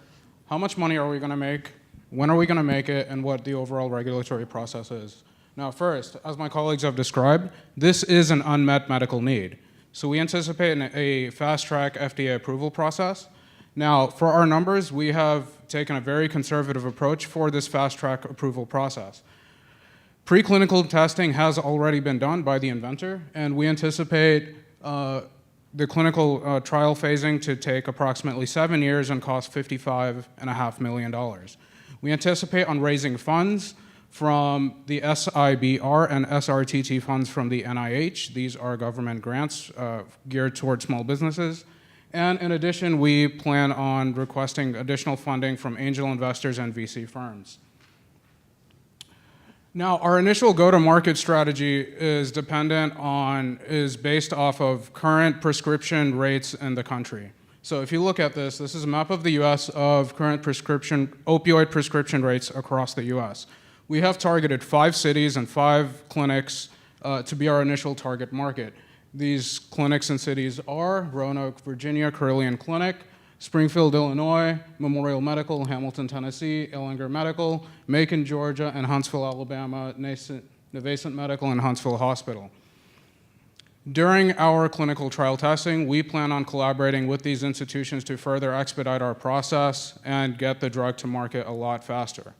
how much money are we going to make, when are we going to make it, and what the overall regulatory process is. Now first, as my colleagues have described, this is an unmet medical need. So we anticipate a fast-track FDA approval process. Now, for our numbers, we have taken a very conservative approach for this fast-track approval process. Preclinical testing has already been done by the inventor, and we anticipate the clinical trial phasing to take approximately 7 years and cost $55.5 million. We anticipate on raising funds from the SIBR and SRTT funds from the NIH. These are government grants geared towards small businesses. And in addition, we plan on requesting additional funding from angel investors and VC firms. Now, our initial go-to-market strategy is based off of current prescription rates in the country. So if you look at this, this is a map of the US of current opioid prescription rates across the US. We have targeted 5 cities and 5 clinics to be our initial target market. These clinics and cities are Roanoke, Virginia, Carilion Clinic, Springfield, Illinois, Memorial Medical, Hamilton, Tennessee, Ellinger Medical, Macon, Georgia, and Huntsville, Alabama, Navasant Medical, and Huntsville Hospital. During our clinical trial testing, we plan on collaborating with these institutions to further expedite our process and get the drug to market a lot faster.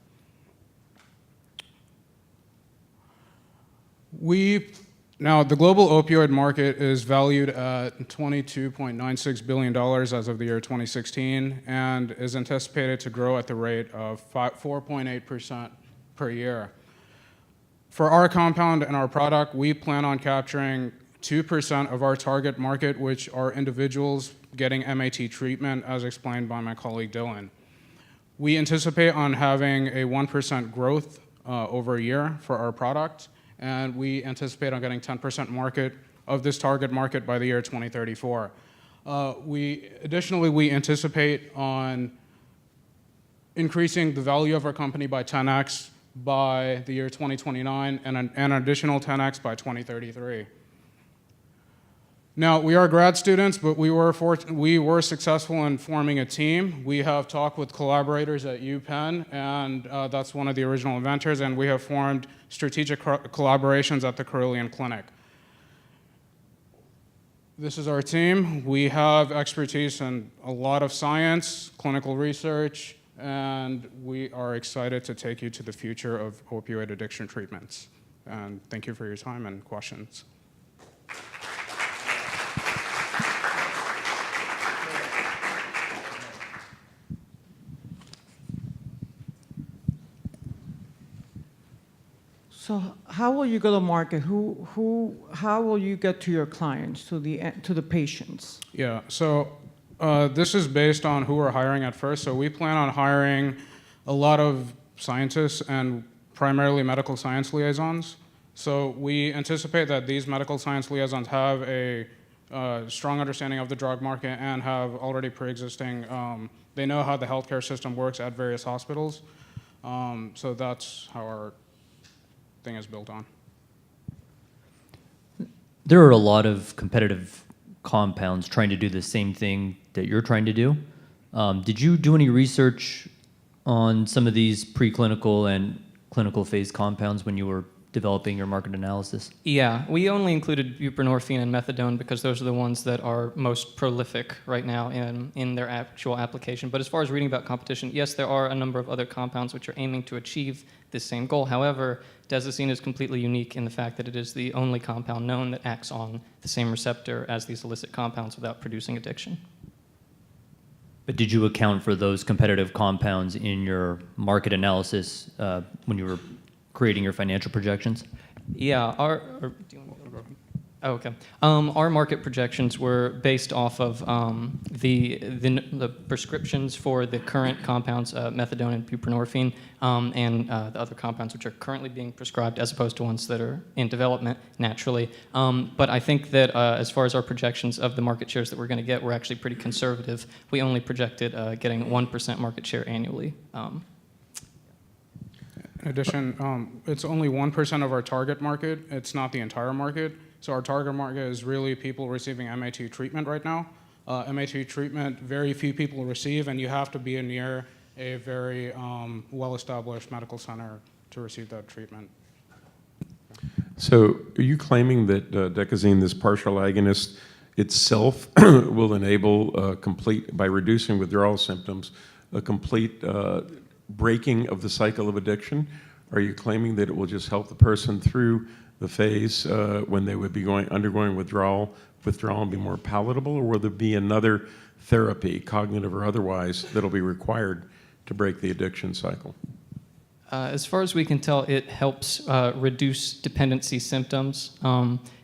Now, the global opioid market is valued at $22.96 billion as of the year 2016 and is anticipated to grow at the rate of 4.8% per year. For our compound and our product, we plan on capturing 2% of our target market, which are individuals getting MAT treatment, as explained by my colleague Dylan. We anticipate on having a 1% growth over a year for our product, and we anticipate on getting 10% market of this target market by the year 2034. Additionally, we anticipate on increasing the value of our company by 10x by the year 2029 and an additional 10x by 2033. Now, we are grad students, but we were successful in forming a team. We have talked with collaborators at UPenn, and that's one of the original inventors, and we have formed strategic collaborations at the Carilion Clinic. This is our team. We have expertise in a lot of science, clinical research, and we are excited to take you to the future of opioid addiction treatments. And thank you for your time and questions. So how will you go to market? How will you get to your clients, to the patients? Yeah, so this is based on who we're hiring at first. So we plan on hiring a lot of scientists and primarily medical science liaisons. So we anticipate that these medical science liaisons have a strong understanding of the drug market and have already pre-existing, they know how the healthcare system works at various hospitals. So that's how our thing is built on. There are a lot of competitive compounds trying to do the same thing that you're trying to do. Did you do any research on some of these preclinical and clinical phase compounds when you were developing your market analysis? Yeah, we only included buprenorphine and methadone because those are the ones that are most prolific right now in their actual application. But as far as reading about competition, yes, there are a number of other compounds which are aiming to achieve this same goal. However, desicine is completely unique in the fact that it is the only compound known that acts on the same receptor as these illicit compounds without producing addiction. But did you account for those competitive compounds in your market analysis when you were creating your financial projections? Yeah, our market projections were based off of the prescriptions for the current compounds, methadone and buprenorphine, and the other compounds which are currently being prescribed as opposed to ones that are in development naturally. But I think that as far as our projections of the market shares that we're going to get, we're actually pretty conservative. We only projected getting 1% market share annually. In addition, it's only 1% of our target market. It's not the entire market. So our target market is really people receiving MAT treatment right now. MAT treatment, very few people receive, and you have to be near a very well-established medical center to receive that treatment. So are you claiming that decazine, this partial agonist itself, will enable by reducing withdrawal symptoms, a complete breaking of the cycle of addiction? Are you claiming that it will just help the person through the phase when they would be undergoing withdrawal and be more palatable, or will there be another therapy, cognitive or otherwise, that'll be required to break the addiction cycle? As far as we can tell, it helps reduce dependency symptoms.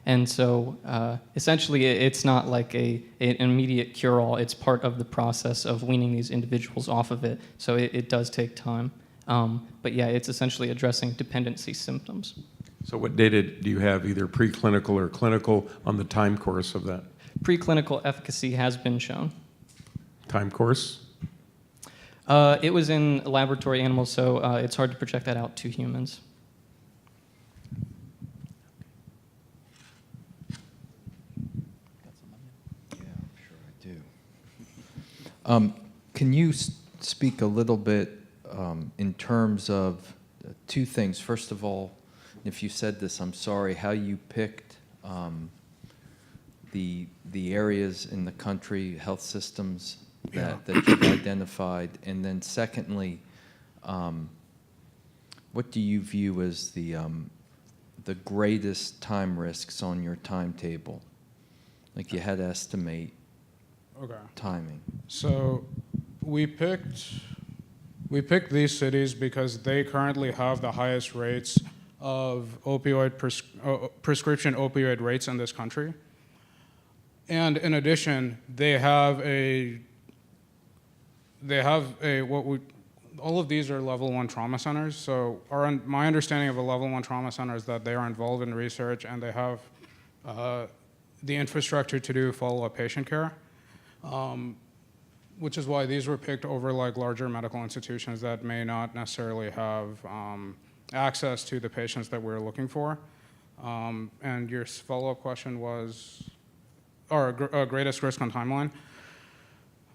And so essentially, it's not like an immediate cure-all. It's part of the process of weaning these individuals off of it. So it does take time. But yeah, it's essentially addressing dependency symptoms. So what data do you have, either preclinical or clinical, on the time course of that? Preclinical efficacy has been shown. Time course? It was in laboratory animals, so it's hard to project that out to humans. Can you speak a little bit in terms of two things? First of all, if you said this, I'm sorry, how you picked the areas in the country, health systems that you've identified, and then secondly, what do you view as the greatest time risks on your timetable? Like you had to estimate timing. So we picked these cities because they currently have the highest rates of prescription opioid rates in this country. And in addition, all of these are level 1 trauma centers. So my understanding of a level 1 trauma center is that they are involved in research and they have the infrastructure to do follow-up patient care. Which is why these were picked over like larger medical institutions that may not necessarily have access to the patients that we're looking for. And your follow-up question was, or greatest risk on timeline?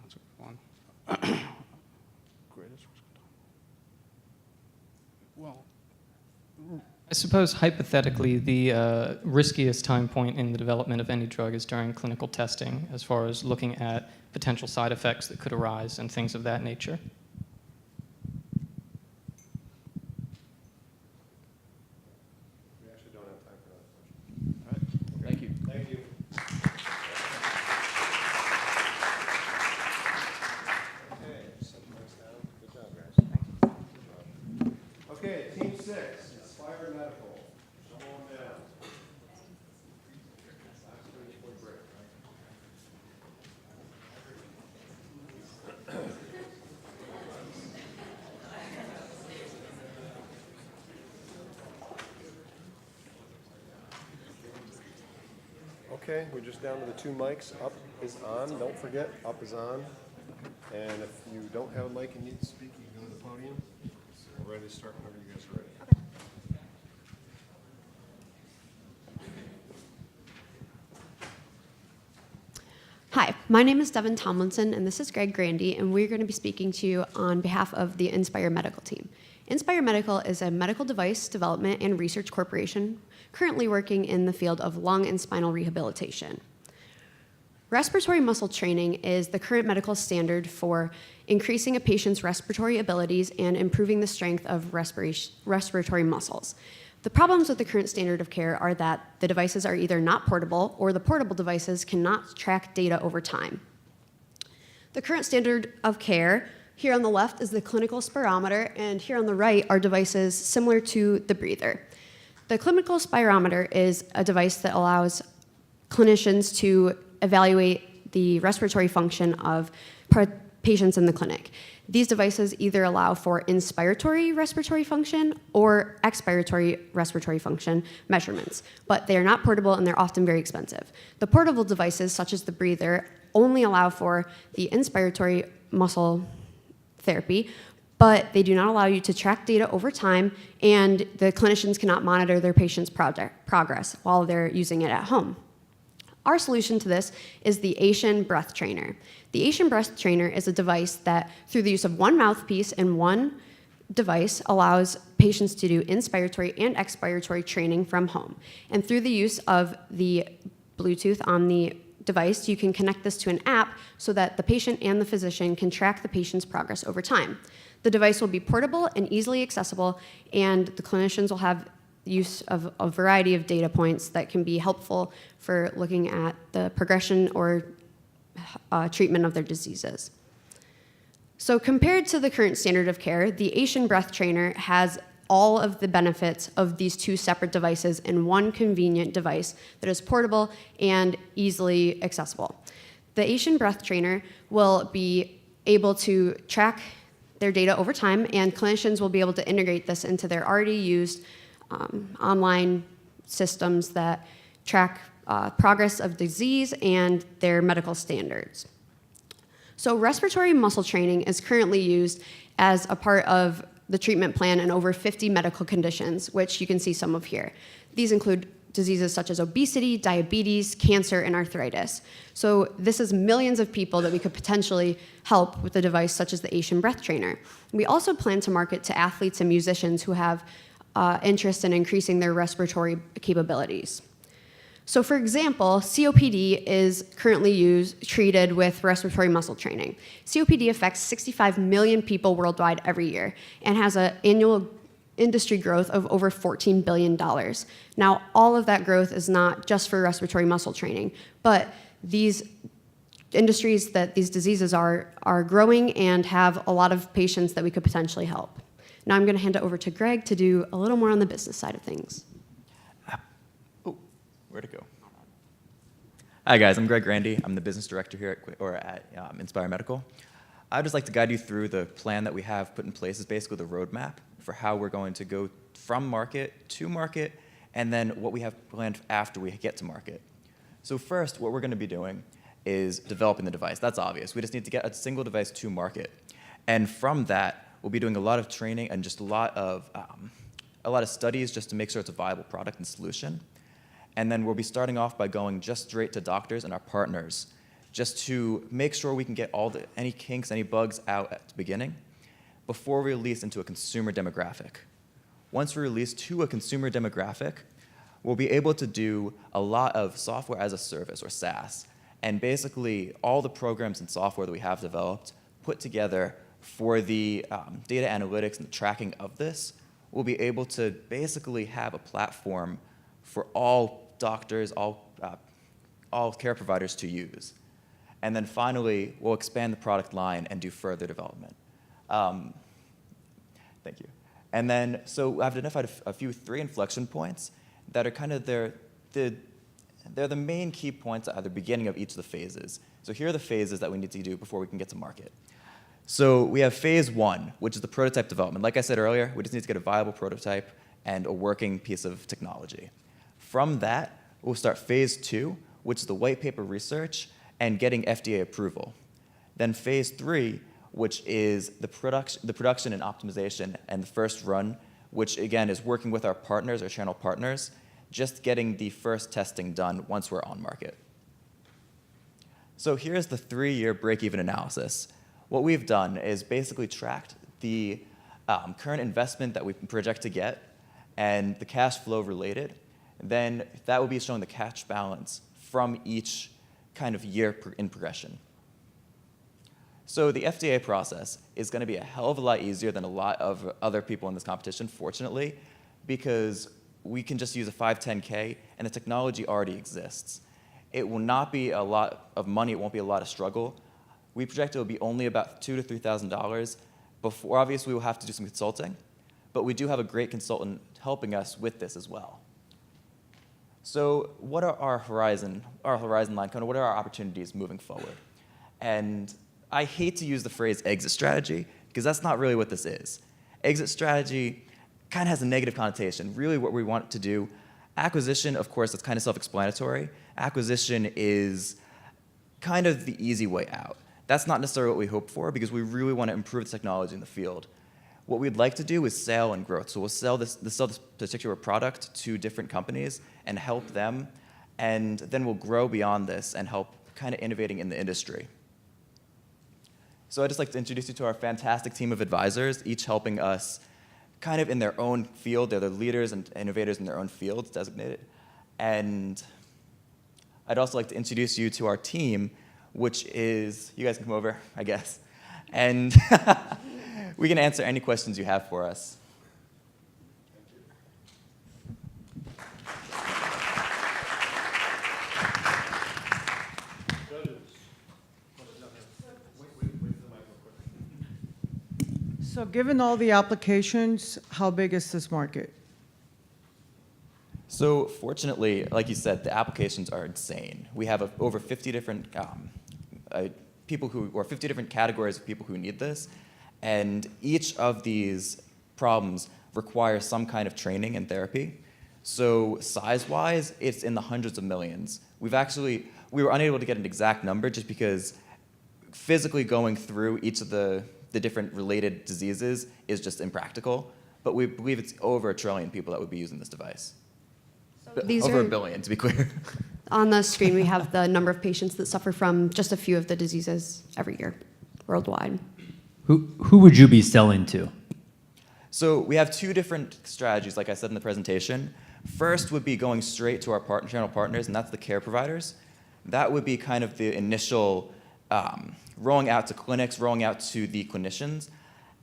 That's a good one. Greatest risk on timeline. Well, I suppose hypothetically, the riskiest time point in the development of any drug is during clinical testing, as far as looking at potential side effects that could arise and things of that nature. We actually don't have time for that question. All right. Thank you. Thank you. Okay, set the mics down. Good job, guys. Okay, team 6, Inspire Medical. Come on down. Okay, we're just down to the 2 mics. Up is on. Don't forget, up is on. And if you don't have a mic and need to speak, you can go to the podium. We're ready to start whenever you guys are ready. Hi, my name is Devin Tomlinson, and this is Greg Grandy, and we're going to be speaking to you on behalf of the Inspire Medical team. Inspire Medical is a medical device development and research corporation currently working in the field of lung and spinal rehabilitation. Respiratory muscle training is the current medical standard for increasing a patient's respiratory abilities and improving the strength of respiratory muscles. The problems with the current standard of care are that the devices are either not portable or the portable devices cannot track data over time. The current standard of care here on the left is the clinical spirometer, and here on the right are devices similar to the breather. The clinical spirometer is a device that allows clinicians to evaluate the respiratory function of patients in the clinic. These devices either allow for inspiratory respiratory function or expiratory respiratory function measurements, but they are not portable and they're often very expensive. The portable devices, such as the breather, only allow for the inspiratory muscle therapy, but they do not allow you to track data over time, and the clinicians cannot monitor their patient's progress while they're using it at home. Our solution to this is the Hs&T Breath Trainer. The Hs&T Breath Trainer is a device that, through the use of one mouthpiece and one device, allows patients to do inspiratory and expiratory training from home. And through the use of the Bluetooth on the device, you can connect this to an app so that the patient and the physician can track the patient's progress over time. The device will be portable and easily accessible, and the clinicians will have use of a variety of data points that can be helpful for looking at the progression or treatment of their diseases. So compared to the current standard of care, the Hs&T Breath Trainer has all of the benefits of these 2 separate devices in one convenient device that is portable and easily accessible. The Hs&T Breath Trainer will be able to track their data over time, and clinicians will be able to integrate this into their already used online systems that track progress of disease and their medical standards. So respiratory muscle training is currently used as a part of the treatment plan in over 50 medical conditions, which you can see some of here. These include diseases such as obesity, diabetes, cancer, and arthritis. So this is millions of people that we could potentially help with a device such as the Asian Breath Trainer. We also plan to market to athletes and musicians who have interest in increasing their respiratory capabilities. So for example, COPD is currently treated with respiratory muscle training. COPD affects 65 million people worldwide every year and has an annual industry growth of over $14 billion. Now, all of that growth is not just for respiratory muscle training, but these industries that these diseases are growing and have a lot of patients that we could potentially help. Now I'm going to hand it over to Greg to do a little more on the business side of things. Where'd it go? Hi guys, I'm Greg Grandy. I'm the business director here at Inspire Medical. I'd just like to guide you through the plan that we have put in place. Is basically the roadmap for how we're going to go from market to market, and then what we have planned after we get to market. So first, what we're going to be doing is developing the device. That's obvious. We just need to get a single device to market, and from that, we'll be doing a lot of training and just a lot of studies just to make sure it's a viable product and solution. And then we'll be starting off by going just straight to doctors and our partners, just to make sure we can get any kinks, any bugs out at the beginning before we release into a consumer demographic. Once we release to a consumer demographic, we'll be able to do a lot of software as a service, or SaaS, and basically all the programs and software that we have developed put together for the data analytics and the tracking of this. We'll be able to basically have a platform for all doctors, all care providers to use. And then finally, we'll expand the product line and do further development. Thank you. And then, so I've identified three inflection points that are kind of they're the main key points at the beginning of each of the phases. So here are the phases that we need to do before we can get to market. So we have phase 1, which is the prototype development. Like I said earlier, we just need to get a viable prototype and a working piece of technology. From that, we'll start phase 2, which is the white paper research and getting FDA approval. Then phase 3, which is the production and optimization, and the first run, which again is working with our partners, our channel partners, just getting the first testing done once we're on market. So here's the 3-year break-even analysis. What we've done is basically tracked the current investment that we project to get and the cash flow related. Then that will be showing the cash balance from each kind of year in progression. So the FDA process is going to be a hell of a lot easier than a lot of other people in this competition, fortunately, because we can just use a 510K and the technology already exists. It will not be a lot of money, it won't be a lot of struggle. We project it will be only about $2,000 to $3,000. Before, obviously, we'll have to do some consulting, but we do have a great consultant helping us with this as well. So what are our horizon line, kind of what are our opportunities moving forward? And I hate to use the phrase exit strategy, because that's not really what this is. Exit strategy kind of has a negative connotation. Really what we want to do, acquisition, of course, that's kind of self-explanatory. Acquisition is kind of the easy way out. That's not necessarily what we hope for, because we really want to improve the technology in the field. What we'd like to do is sell and growth. So we'll sell this particular product to different companies and help them, and then we'll grow beyond this and help kind of innovating in the industry. So I'd just like to introduce you to our fantastic team of advisors, each helping us kind of in their own field. They're the leaders and innovators in their own fields designated. And I'd also like to introduce you to our team, which is, you guys can come over, I guess. And we can answer any questions you have for us. So given all the applications, how big is this market? So fortunately, like you said, the applications are insane. We have over 50 different people who, or 50 different categories of people who need this, and each of these problems requires some kind of training and therapy. So size-wise, it's in the hundreds of millions. We were unable to get an exact number just because physically going through each of the different related diseases is just impractical. But we believe it's over 1 trillion people that would be using this device. These Over are- 1 billion, to be clear. On the screen, we have the number of patients that suffer from just a few of the diseases every year worldwide. Who would you be selling to? So we have 2 different strategies, like I said in the presentation. First would be going straight to our channel partners, and that's the care providers. That would be kind of the initial rolling out to clinics, rolling out to the clinicians.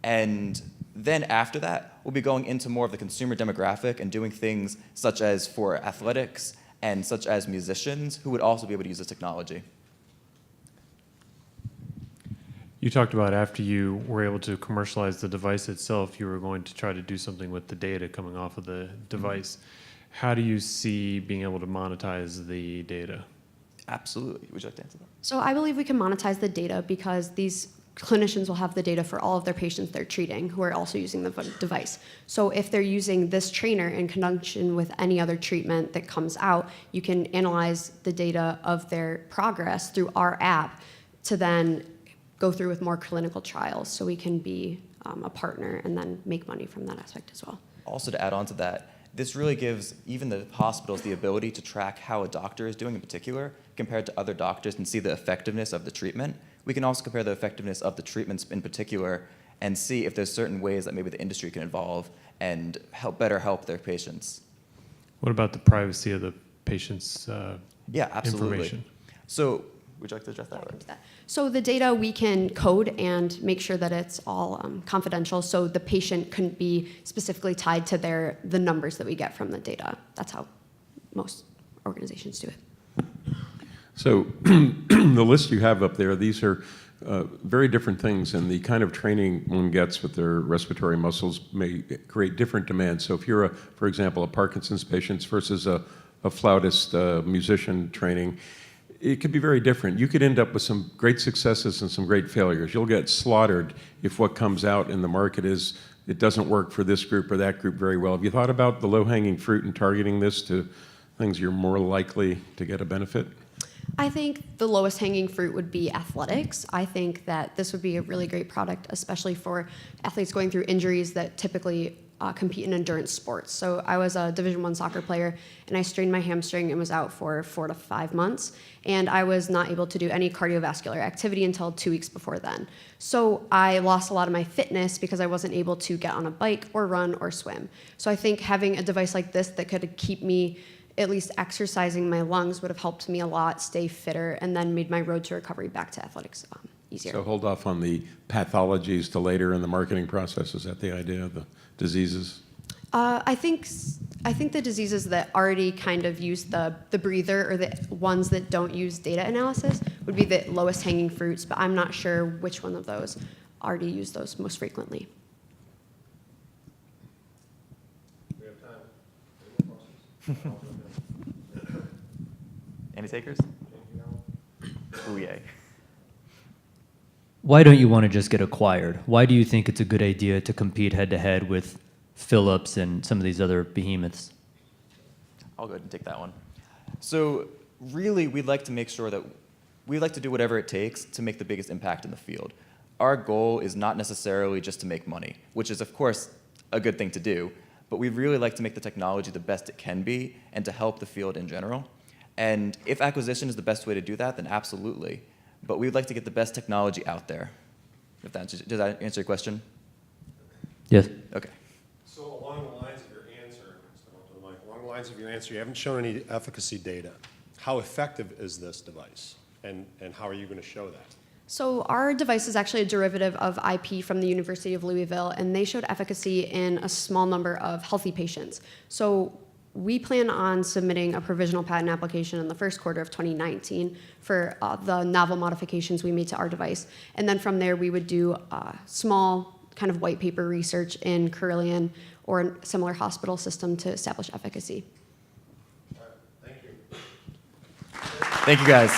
And then after that, we'll be going into more of the consumer demographic and doing things such as for athletics and such as musicians who would also be able to use this technology. You talked about after you were able to commercialize the device itself, you were going to try to do something with the data coming off of the device. How do you see being able to monetize the data? Absolutely. Would you like to answer that? So I believe we can monetize the data because these clinicians will have the data for all of their patients they're treating who are also using the device. So if they're using this trainer in conjunction with any other treatment that comes out, you can analyze the data of their progress through our app to then go through with more clinical trials so we can be a partner and then make money from that aspect as well. Also, to add on to that, this really gives even the hospitals the ability to track how a doctor is doing in particular compared to other doctors and see the effectiveness of the treatment. We can also compare the effectiveness of the treatments in particular and see if there's certain ways that maybe the industry can evolve and better help their patients. What about the privacy of the patient's Yeah, absolutely. information? So would you like to address that? So the data we can code and make sure that it's all confidential so the patient couldn't be specifically tied to the numbers that we get from the data. That's how most organizations do it. So the list you have up there, these are very different things, and the kind of training one gets with their respiratory muscles may create different demands. So if you're, for example, a Parkinson's patient versus a flautist musician training, it could be very different. You could end up with some great successes and some great failures. You'll get slaughtered if what comes out in the market is it doesn't work for this group or that group very well. Have you thought about the low-hanging fruit and targeting this to things you're more likely to get a benefit? I think the lowest hanging fruit would be athletics. I think that this would be a really great product, especially for athletes going through injuries that typically compete in endurance sports. So I was a Division I soccer player, and I strained my hamstring and was out for 4 to 5 months. And I was not able to do any cardiovascular activity until 2 weeks before then. So I lost a lot of my fitness because I wasn't able to get on a bike or run or swim. So I think having a device like this that could keep me at least exercising my lungs would have helped me a lot stay fitter and then made my road to recovery back to athletics easier. So hold off on the pathologies to later in the marketing process. Is that the idea of the diseases? I think the diseases that already kind of use the breather or the ones that don't use data analysis would be the lowest hanging fruits, but I'm not sure which one of those already use those most frequently. We have time. Any more questions? Any takers? Ooh, yay. Why don't you want to just get acquired? Why do you think it's a good idea to compete head-to-head with Philips and some of these other behemoths? I'll go ahead and take that one. So really, we'd like to make sure that we'd like to do whatever it takes to make the biggest impact in the field. Our goal is not necessarily just to make money, which is, of course, a good thing to do, but we'd really like to make the technology the best it can be and to help the field in general. And if acquisition is the best way to do that, then absolutely. But we'd like to get the best technology out there. If that answers, does that answer your question? Yes. Okay. So along the lines of your answer, along the lines of your answer, you haven't shown any efficacy data. How effective is this device, and how are you going to show that? So our device is actually a derivative of IP from the University of Louisville, and they showed efficacy in a small number of healthy patients. So we plan on submitting a provisional patent application in the first quarter of 2019 for the novel modifications we made to our device. And then from there, we would do small kind of white paper research in Carilion or a similar hospital system to establish efficacy. All right, thank you. Thank you, guys.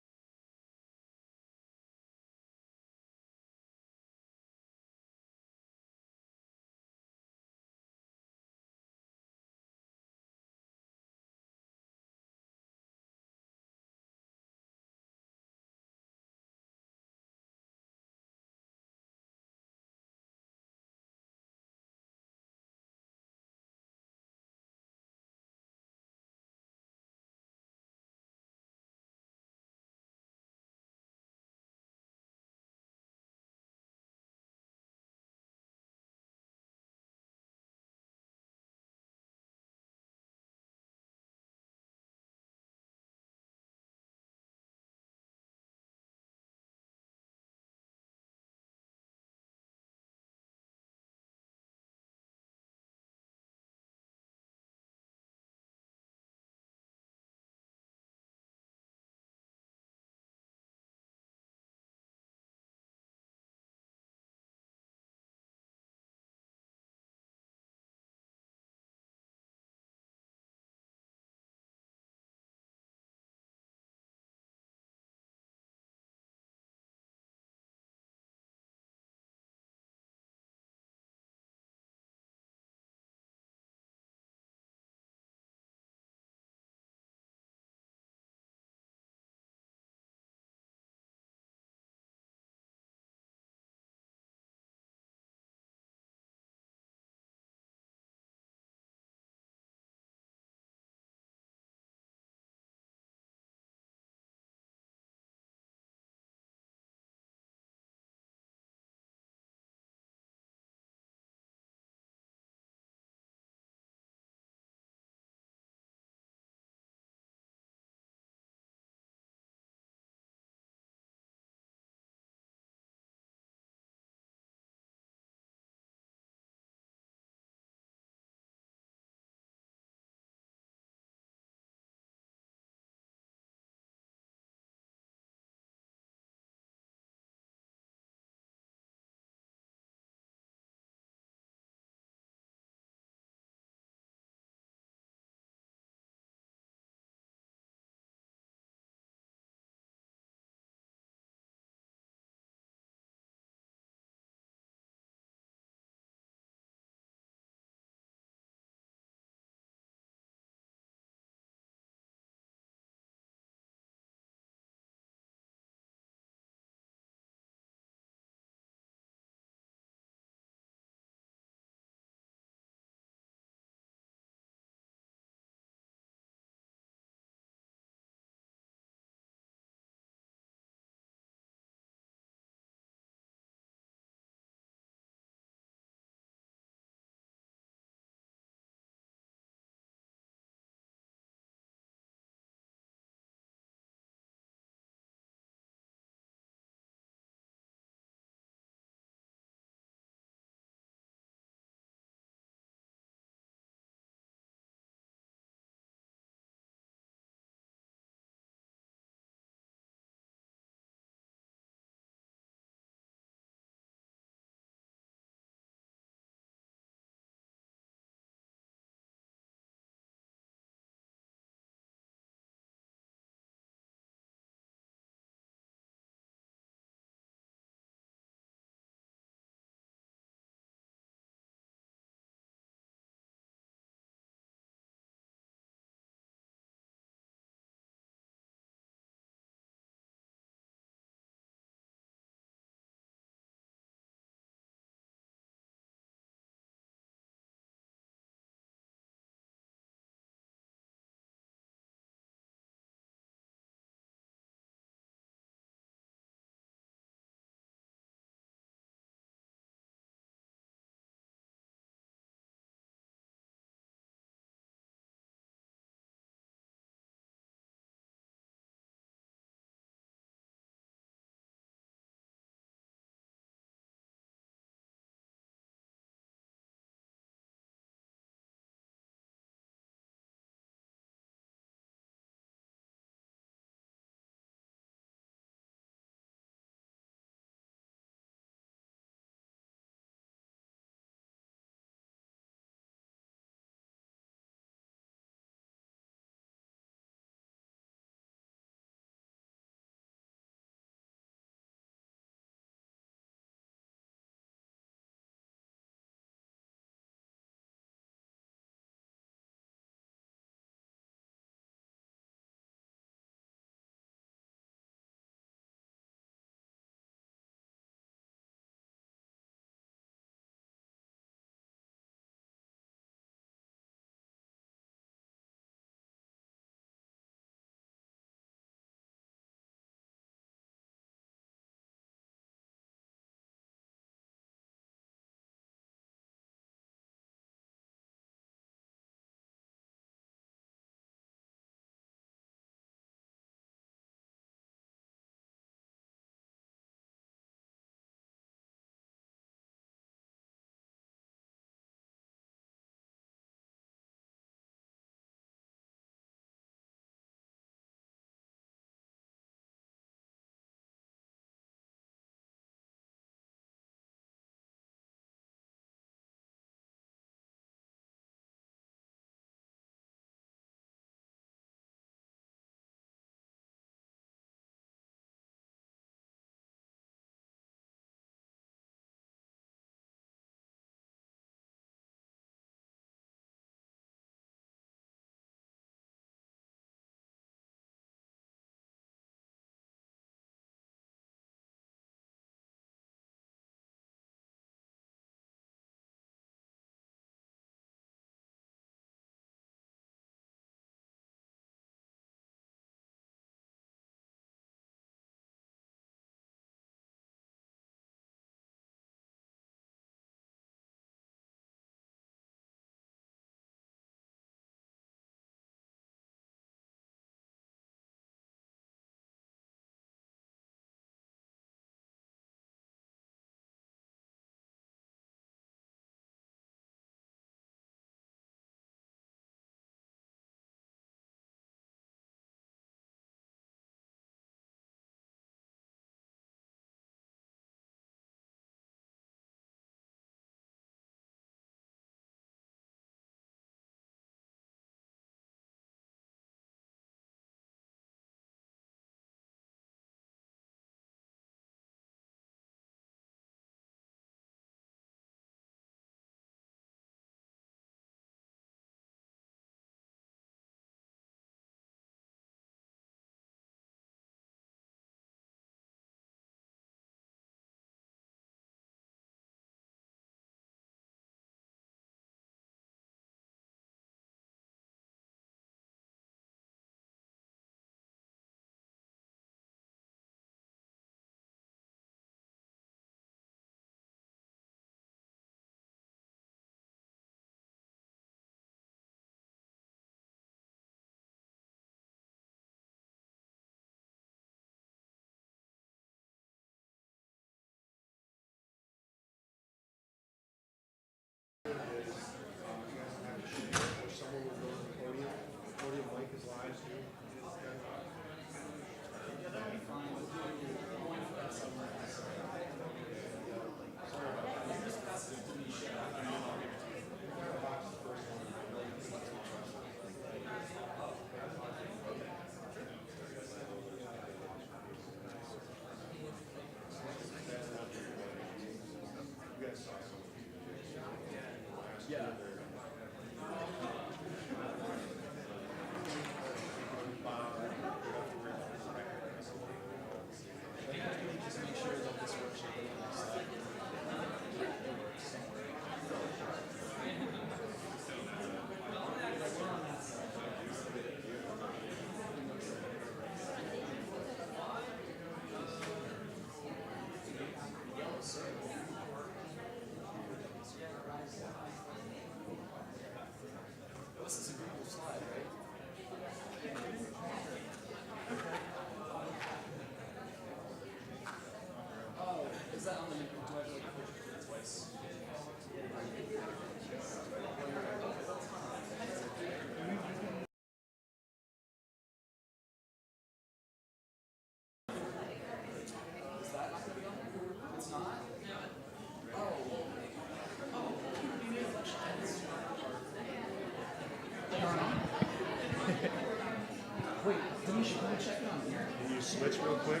Can you switch real quick?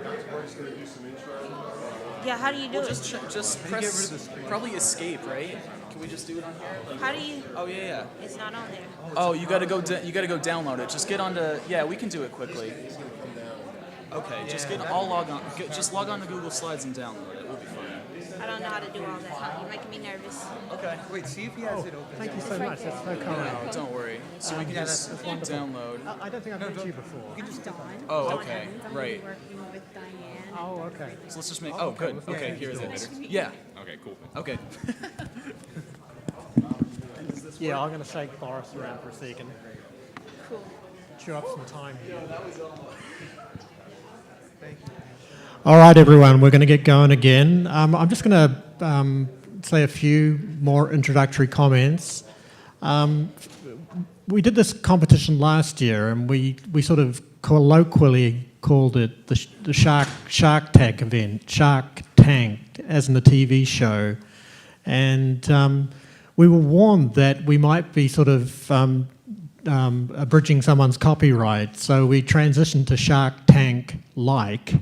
Dr. Gordon's going to do some intro. Yeah, how do you do it? Just press, probably escape, right? Can we just do it on here? Like, How do you? Oh yeah. It's not on there. Oh, you gotta go. You gotta go download it. Just get onto. Yeah, we can do it quickly. Okay, just I'll log on. Just log on to Google Slides and download it. We'll be fine. I don't know how to do all that. You're making me nervous. Okay. Wait, see if he has it open. Thank you so much. That's so kind. No, don't worry. So we can Yeah, just that's wonderful. download. I don't think I've met you before. You can just Oh, okay. Right. Working with Diane. Oh, okay. So let's just make. Oh, good. Yeah, Okay, yeah, here is sure. it. Yeah. Okay, cool. Okay. Yeah, I'm going to shake Boris around for a second. Cool. Chew up some time here. That was all. Thank you. All right, everyone, we're going to get going again. I'm just going to say a few more introductory comments. We did this competition last year, and we sort of colloquially called it the Shark Tank event, Shark Tank, as in the TV show. And we were warned that we might be sort of abridging someone's copyright, so we transitioned to Shark Tank-like.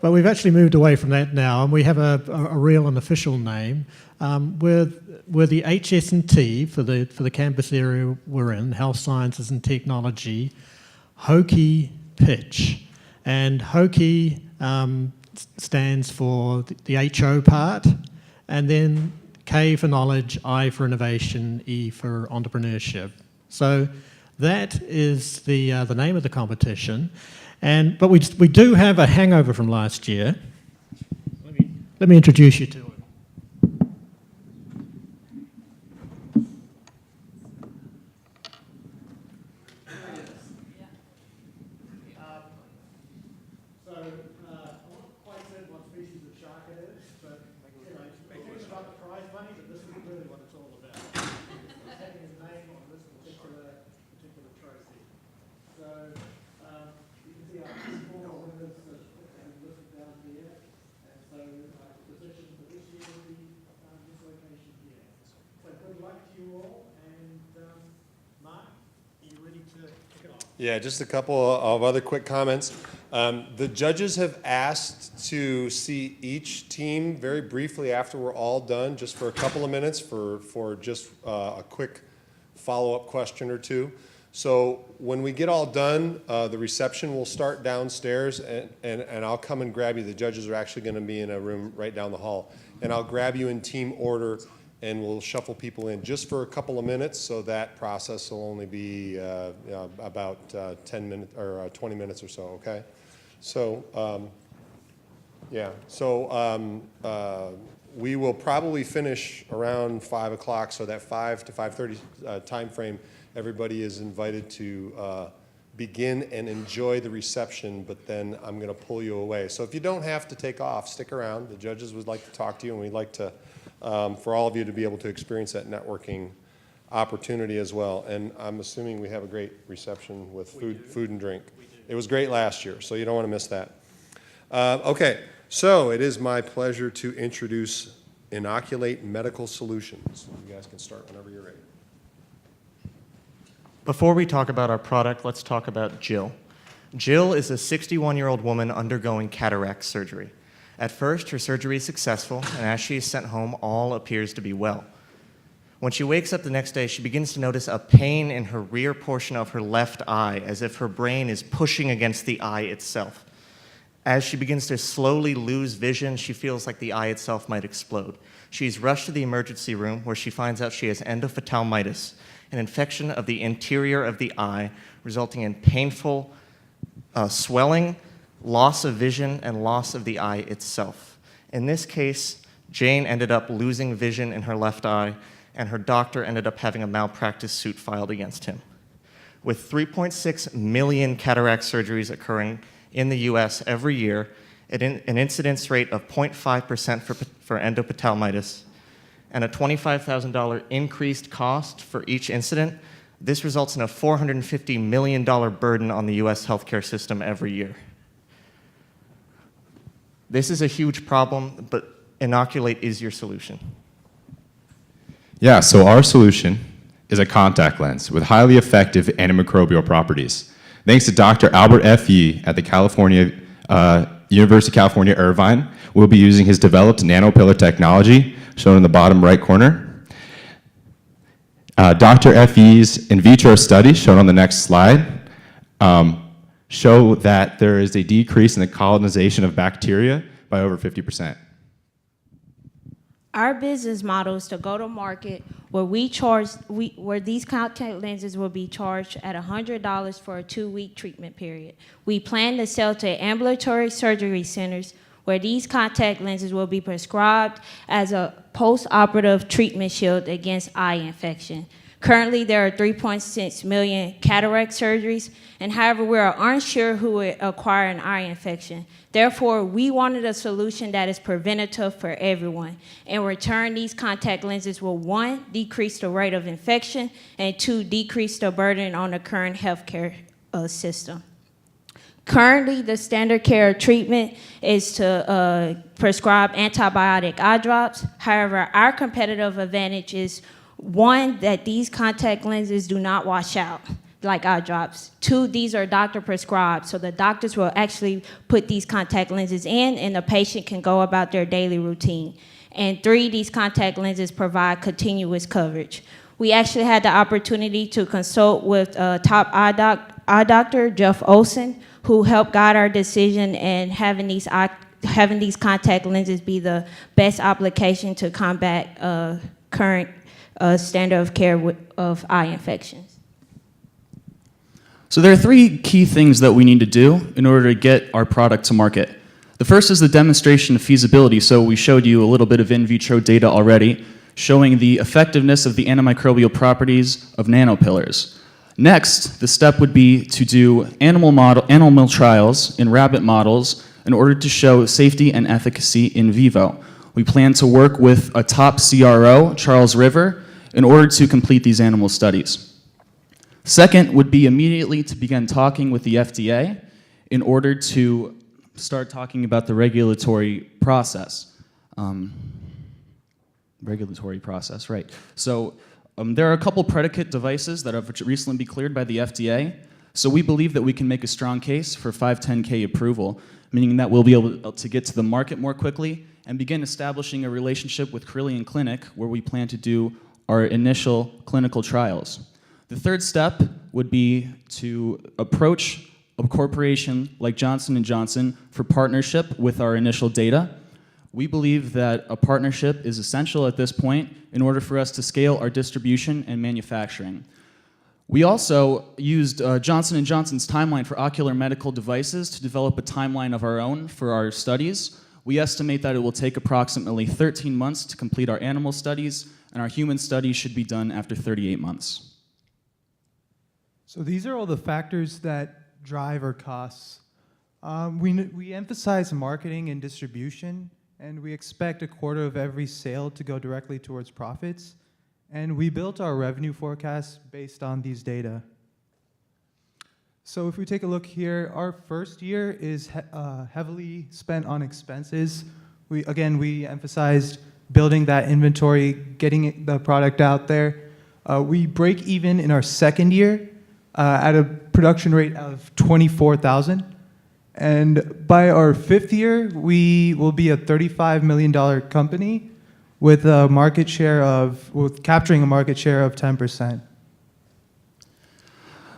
But we've actually moved away from that now, and we have a real and official name. We're the Hs&T for the campus area we're in, Health Sciences and Technology, Hokie pitch. And Hokie stands for the HO part, and then K for knowledge, I for innovation, E for entrepreneurship. So that is the name of the competition. But we do have a hangover from last year. Let me introduce you to it. So, I'm not quite certain what species of shark it is, but you know, it's about the prize money, but this is really what it's all about. It's having his name on this particular trophy. So, you can see our four winners are listed down here, and so the position for this year will be this location here. So good luck to you all, and Mark, are you ready to kick it off? Yeah, just a couple of other quick comments. The judges have asked to see each team very briefly after we're all done, just for a couple of minutes for just a quick follow-up question or two. So when we get all done, the reception will start downstairs, and I'll come and grab you. The judges are actually going to be in a room right down the hall. And I'll grab you in team order, and we'll shuffle people in just for a couple of minutes, so that process will only be about 10 minutes or 20 minutes or so, okay? So, yeah, so we will probably finish around 5 o'clock, so that 5 to 5:30 time frame, everybody is invited to begin and enjoy the reception, but then I'm going to pull you away. So if you don't have to take off, stick around. The judges would like to talk to you, and we'd like to for all of you to be able to experience that networking opportunity as well. And I'm assuming we have a great reception with food and drink. It was great last year, so you don't want to miss that. Okay, so it is my pleasure to introduce Inoculate Medical Solutions. You guys can start whenever you're ready. Before we talk about our product, let's talk about Jill. Jill is a 61-year-old woman undergoing cataract surgery. At first, her surgery is successful, and as she is sent home, all appears to be well. When she wakes up the next day, she begins to notice a pain in her rear portion of her left eye, as if her brain is pushing against the eye itself. As she begins to slowly lose vision, she feels like the eye itself might explode. She's rushed to the emergency room, where she finds out she has endophthalmitis, an infection of the interior of the eye, resulting in painful swelling, loss of vision, and loss of the eye itself. In this case, Jane ended up losing vision in her left eye, and her doctor ended up having a malpractice suit filed against him. With 3.6 million cataract surgeries occurring in the US every year, an incidence rate of 0.5% for endophthalmitis, and a $25,000 increased cost for each incident, this results in a $450 million burden on the US healthcare system every year. This is a huge problem, but Inoculate is your solution. Yeah, so our solution is a contact lens with highly effective antimicrobial properties. Thanks to Dr. Albert F. Yee at the University of California, Irvine, we'll be using his developed nanopillar technology, shown in the bottom right corner. Dr. F. Yee's in vitro study, shown on the next slide, show that there is a decrease in the colonization of bacteria by over 50%. Our business model is to go to market where where these contact lenses will be charged at $100 for a 2-week treatment period. We plan to sell to ambulatory surgery centers where these contact lenses will be prescribed as a post-operative treatment shield against eye infection. Currently, there are 3.6 million cataract surgeries, and however, we are unsure who will acquire an eye infection. Therefore, we wanted a solution that is preventative for everyone. In return, these contact lenses will, 1, decrease the rate of infection, and 2, decrease the burden on the current healthcare system. Currently, the standard care treatment is to prescribe antibiotic eye drops. However, our competitive advantage is, 1, that these contact lenses do not wash out like eye drops. 2, these are doctor prescribed, so the doctors will actually put these contact lenses in and the patient can go about their daily routine. And 3, these contact lenses provide continuous coverage. We actually had the opportunity to consult with top eye doctor, Jeff Olson, who helped guide our decision in having these contact lenses be the best application to combat current standard of care of eye infections. So there are 3 key things that we need to do in order to get our product to market. The first is the demonstration of feasibility. So we showed you a little bit of in vitro data already, showing the effectiveness of the antimicrobial properties of nanopillars. Next, the step would be to do animal trials in rabbit models in order to show safety and efficacy in vivo. We plan to work with a top CRO, Charles River, in order to complete these animal studies. Second would be immediately to begin talking with the FDA in order to start talking about the regulatory process. Right. So there are a couple predicate devices that have recently been cleared by the FDA. So we believe that we can make a strong case for 510(k) approval, meaning that we'll be able to get to the market more quickly and begin establishing a relationship with Carilion Clinic, where we plan to do our initial clinical trials. The third step would be to approach a corporation like Johnson & Johnson for partnership with our initial data. We believe that a partnership is essential at this point in order for us to scale our distribution and manufacturing. We also used Johnson & Johnson's timeline for ocular medical devices to develop a timeline of our own for our studies. We estimate that it will take approximately 13 months to complete our animal studies, and our human studies should be done after 38 months. So these are all the factors that drive our costs. We emphasize marketing and distribution and we expect a quarter of every sale to go directly towards profits. And we built our revenue forecast based on these data. So if we take a look here, our first year is heavily spent on expenses. We emphasized building that inventory, getting the product out there. We break even in our second year at a production rate of 24,000. And by our fifth year, we will be a $35 million company with capturing a market share of 10%.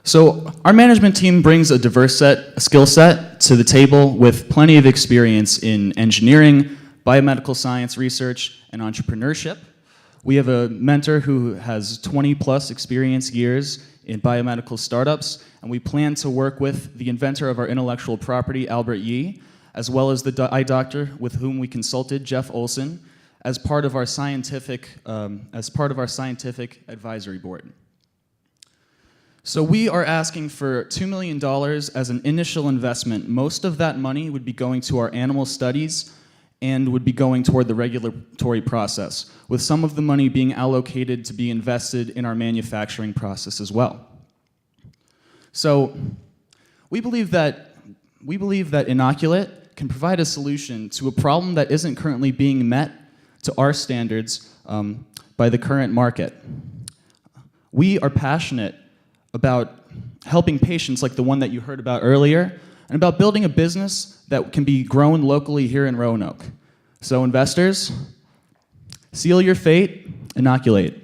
So our management team brings a diverse skill set to the table with plenty of experience in engineering, biomedical science research, and entrepreneurship. We have a mentor who has 20+ experience years in biomedical startups, and we plan to work with the inventor of our intellectual property, Albert Yee, as well as the eye doctor with whom we consulted, Jeff Olson, as part of our scientific advisory board. So we are asking for $2 million as an initial investment. Most of that money would be going to our animal studies and would be going toward the regulatory process, with some of the money being allocated to be invested in our manufacturing process as well. So we believe that Inoculate can provide a solution to a problem that isn't currently being met to our standards by the current market. We are passionate about helping patients like the one that you heard about earlier, and about building a business that can be grown locally here in Roanoke. So investors, seal your fate, Inoculate.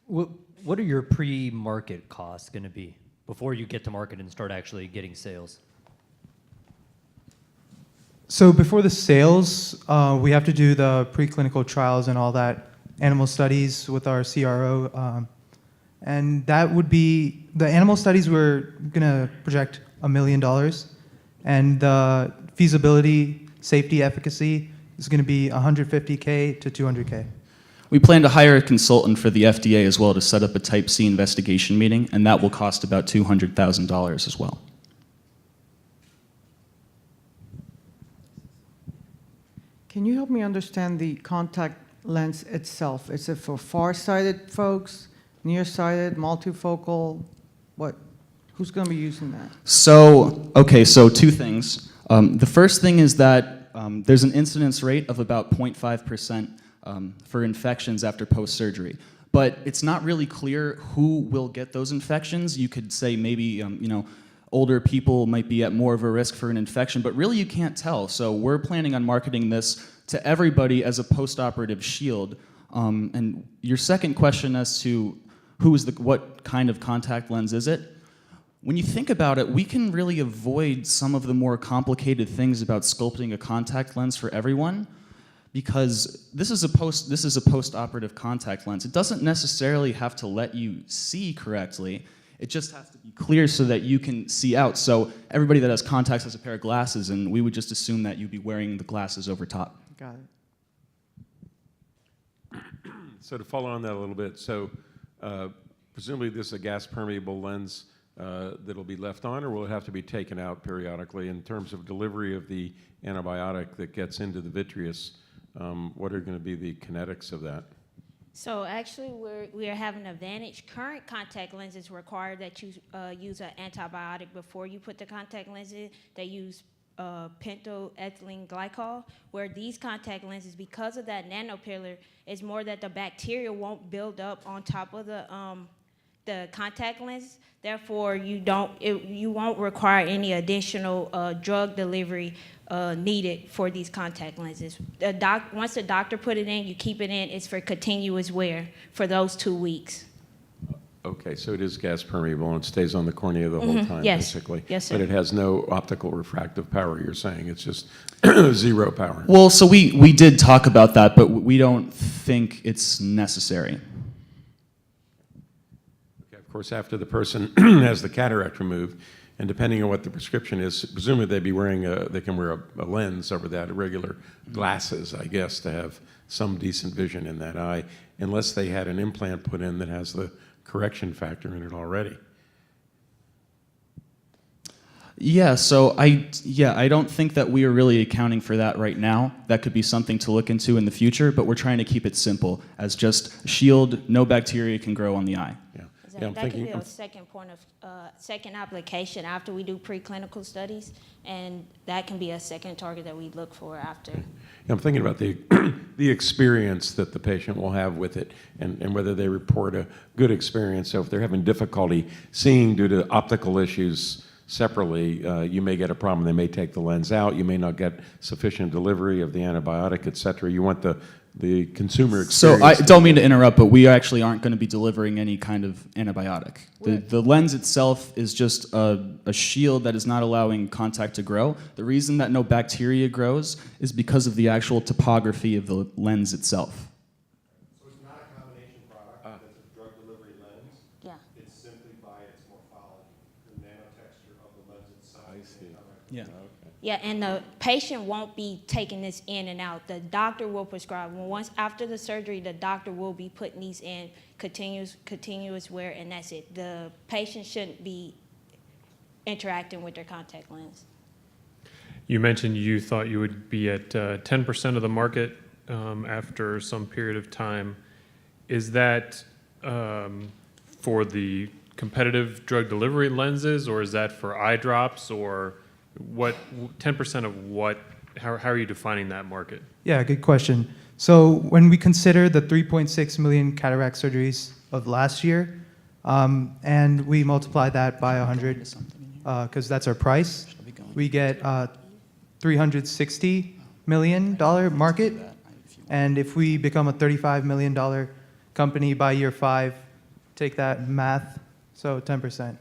What are your pre-market costs going to be before you get to market and start actually getting sales? So before the sales, we have to do the preclinical trials and all that, animal studies with our CRO. And that would be, the animal studies we're gonna project $1 million. And the feasibility, safety, efficacy is gonna be $150K to $200K. We plan to hire a consultant for the FDA as well to set up a Type C investigation meeting, and that will cost about $200,000 as well. Can you help me understand the contact lens itself? Is it for far-sighted folks, nearsighted, multifocal? Who's going to be using that? So two things. The first thing is that there's an incidence rate of about 0.5% for infections after post-surgery. But it's not really clear who will get those infections. You could say maybe, older people might be at more of a risk for an infection, but really you can't tell. So we're planning on marketing this to everybody as a post-operative shield. And your second question as to what kind of contact lens is it? When you think about it, we can really avoid some of the more complicated things about sculpting a contact lens for everyone, because this is a post-operative contact lens. It doesn't necessarily have to let you see correctly. It just has to be clear so that you can see out. So everybody that has contacts has a pair of glasses, and we would just assume that you'd be wearing the glasses over top. Got it. So to follow on that a little bit, so presumably this is a gas permeable lens that'll be left on, or will it have to be taken out periodically? In terms of delivery of the antibiotic that gets into the vitreous, what are going to be the kinetics of that? So actually, we are having an advantage. Current contact lenses require that you use an antibiotic before you put the contact lens in. They use pentoethylene glycol, where these contact lenses, because of that nanopillar, is more that the bacteria won't build up on top of the contact lens. Therefore, you won't require any additional drug delivery needed for these contact lenses. Once the doctor put it in, you keep it in. It's for continuous wear for those 2 weeks. Okay, so it is gas permeable and it stays on the cornea the whole time, Yes. basically. Yes, sir. But it has no optical refractive power, you're saying. It's just zero power. Well, so we did talk about that, but we don't think it's necessary. Okay, of course, after the person has the cataract removed, And depending on what the prescription is, presumably they'd be wearing they can wear a lens over that, regular glasses, I guess, to have some decent vision in that eye, unless they had an implant put in that has the correction factor in it already. Yeah, so I don't think that we are really accounting for that right now. That could be something to look into in the future, but we're trying to keep it simple as just a shield, no bacteria can grow on the eye. Yeah. That could be a second point of second application after we do preclinical studies, and that can be a second target that we look for after. I'm thinking about the the experience that the patient will have with it, and whether they report a good experience. So if they're having difficulty seeing due to optical issues separately, you may get a problem. They may take the lens out. You may not get sufficient delivery of the antibiotic, et cetera. You want the consumer experience. So I don't mean to interrupt, but we actually aren't going to be delivering any kind of antibiotic. The lens itself is just a shield that is not allowing contact to grow. The reason that no bacteria grows is because of the actual topography of the lens itself. So it's not a combination product, it's a drug delivery lens. Yeah. It's simply by its morphology, the nanotexture of the lens itself. I see. Yeah. Yeah, and the patient won't be taking this in and out. The doctor will prescribe. Once after the surgery, the doctor will be putting these in continuous wear, and that's it. The patient shouldn't be interacting with their contact lens. You mentioned you thought you would be at 10% of the market after some period of time. Is that for the competitive drug delivery lenses, or is that for eye drops, or what 10% of what? How are you defining that market? Yeah, good question. So when we consider the 3.6 million cataract surgeries of last year, and we multiply that by 100, because that's our price, we get $360 million market. And if we become a $35 million company by year 5, take that math, so 10%.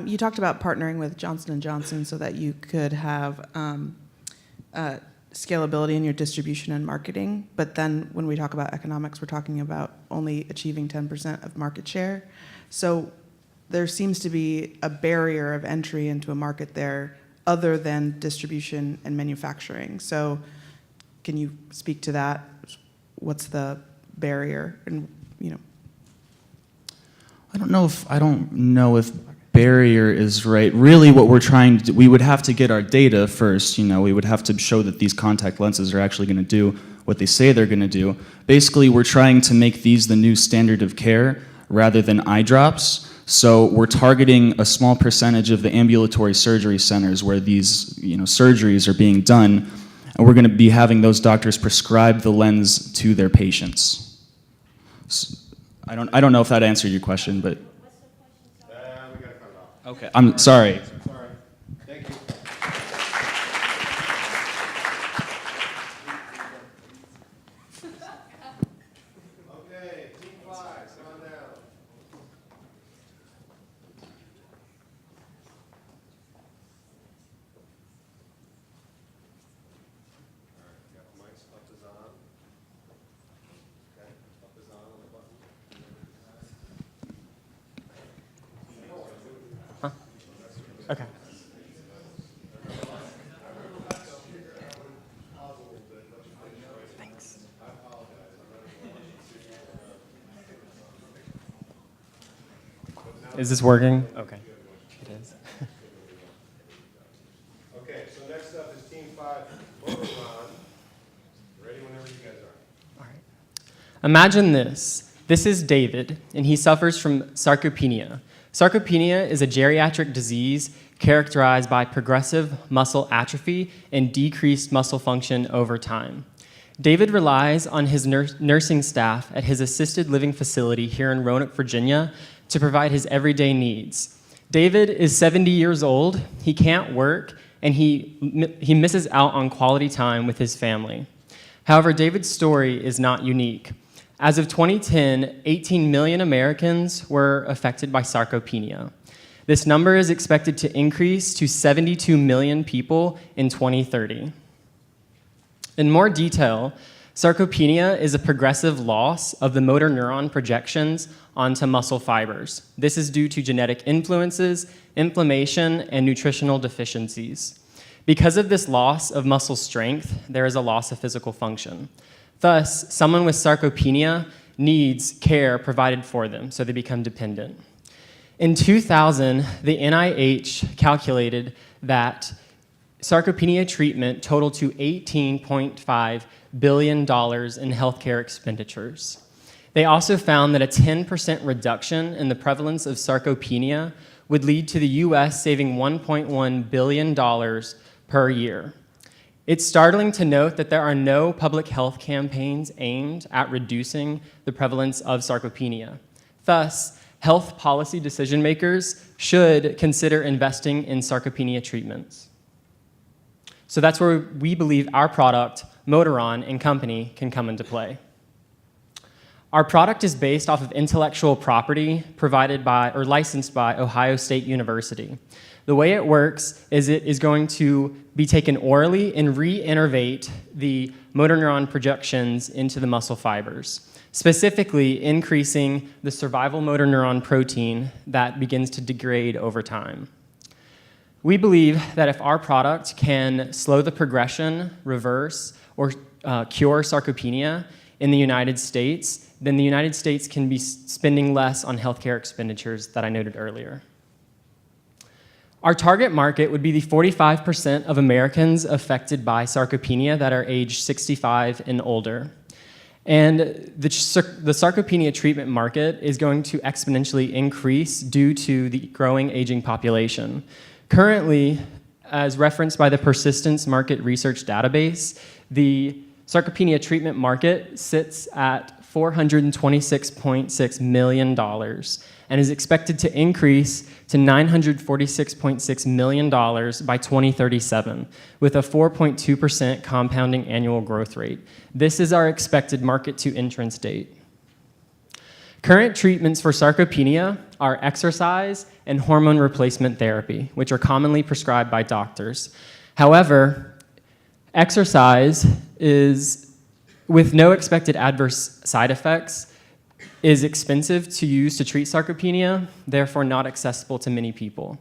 You talked about partnering with Johnson & Johnson so that you could have scalability in your distribution and marketing, but then when we talk about economics, we're talking about only achieving 10% of market share. So there seems to be a barrier of entry into a market there other than distribution and manufacturing. So can you speak to that? What's the barrier? And I don't know if barrier is right. Really what we're trying to do, we would have to get our data first, we would have to show that these contact lenses are actually going to do what they say they're going to do. Basically, we're trying to make these the new standard of care rather than eye drops. So we're targeting a small percentage of the ambulatory surgery centers where these surgeries are being done, and we're going to be having those doctors prescribe the lens to their patients. So I don't know if that answered your question, but okay, I'm sorry. Sorry. Thank you. Okay, team 5, come on down. All right, got the mics, up is on. Okay, up is on the button. Okay. Thanks. Is this working? Okay. It is. Okay, so next up is team 5, Motorin. Ready whenever you guys are. All right. Imagine this. This is David, and he suffers from sarcopenia. Sarcopenia is a geriatric disease characterized by progressive muscle atrophy and decreased muscle function over time. David relies on his nursing staff at his assisted living facility here in Roanoke, Virginia, to provide his everyday needs. David is 70 years old, he can't work, and he misses out on quality time with his family. However, David's story is not unique. As of 2010, 18 million Americans were affected by sarcopenia. This number is expected to increase to 72 million people in 2030. In more detail, Sarcopenia is a progressive loss of the motor neuron projections onto muscle fibers. This is due to genetic influences, inflammation, and nutritional deficiencies. Because of this loss of muscle strength, there is a loss of physical function. Thus, someone with sarcopenia needs care provided for them, so they become dependent. In 2000, the NIH calculated that sarcopenia treatment totaled to $18.5 billion in healthcare expenditures. They also found that a 10% reduction in the prevalence of sarcopenia would lead to the US saving $1.1 billion per year. It's startling to note that there are no public health campaigns aimed at reducing the prevalence of sarcopenia. Thus, health policy decision makers should consider investing in sarcopenia treatments. So that's where we believe our product, Motorin and company, can come into play. Our product is based off of intellectual property provided by or licensed by Ohio State University. The way it works is it is going to be taken orally and reinnervate the motor neuron projections into the muscle fibers, specifically increasing the survival motor neuron protein that begins to degrade over time. We believe that if our product can slow the progression, reverse, or cure sarcopenia in the United States, then the United States can be spending less on healthcare expenditures that I noted earlier. Our target market would be the 45% of Americans affected by sarcopenia that are age 65 and older. And the sarcopenia treatment market is going to exponentially increase due to the growing aging population. Currently, as referenced by the Persistence Market Research Database, the sarcopenia treatment market sits at $426.6 million and is expected to increase to $946.6 million by 2037, with a 4.2% compounding annual growth rate. This is our expected market to entrance date. Current treatments for sarcopenia are exercise and hormone replacement therapy, which are commonly prescribed by doctors. However, exercise is, with no expected adverse side effects, is expensive to use to treat sarcopenia, therefore not accessible to many people.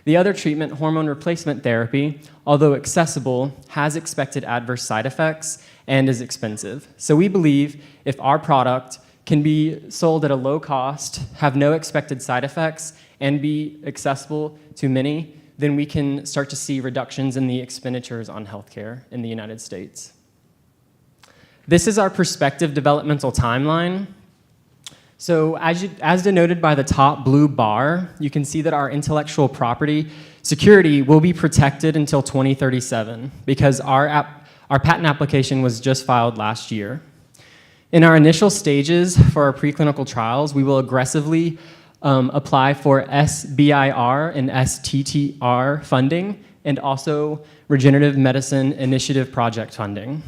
The other treatment, hormone replacement therapy, although accessible, has expected adverse side effects and is expensive. So we believe if our product can be sold at a low cost, have no expected side effects, and be accessible to many, then we can start to see reductions in the expenditures on healthcare in the United States. This is our prospective developmental timeline. So as denoted by the top blue bar, you can see that our intellectual property security will be protected until 2037 because our patent application was just filed last year. In our initial stages for our preclinical trials, we will aggressively apply for SBIR and STTR funding and also Regenerative Medicine Initiative project funding.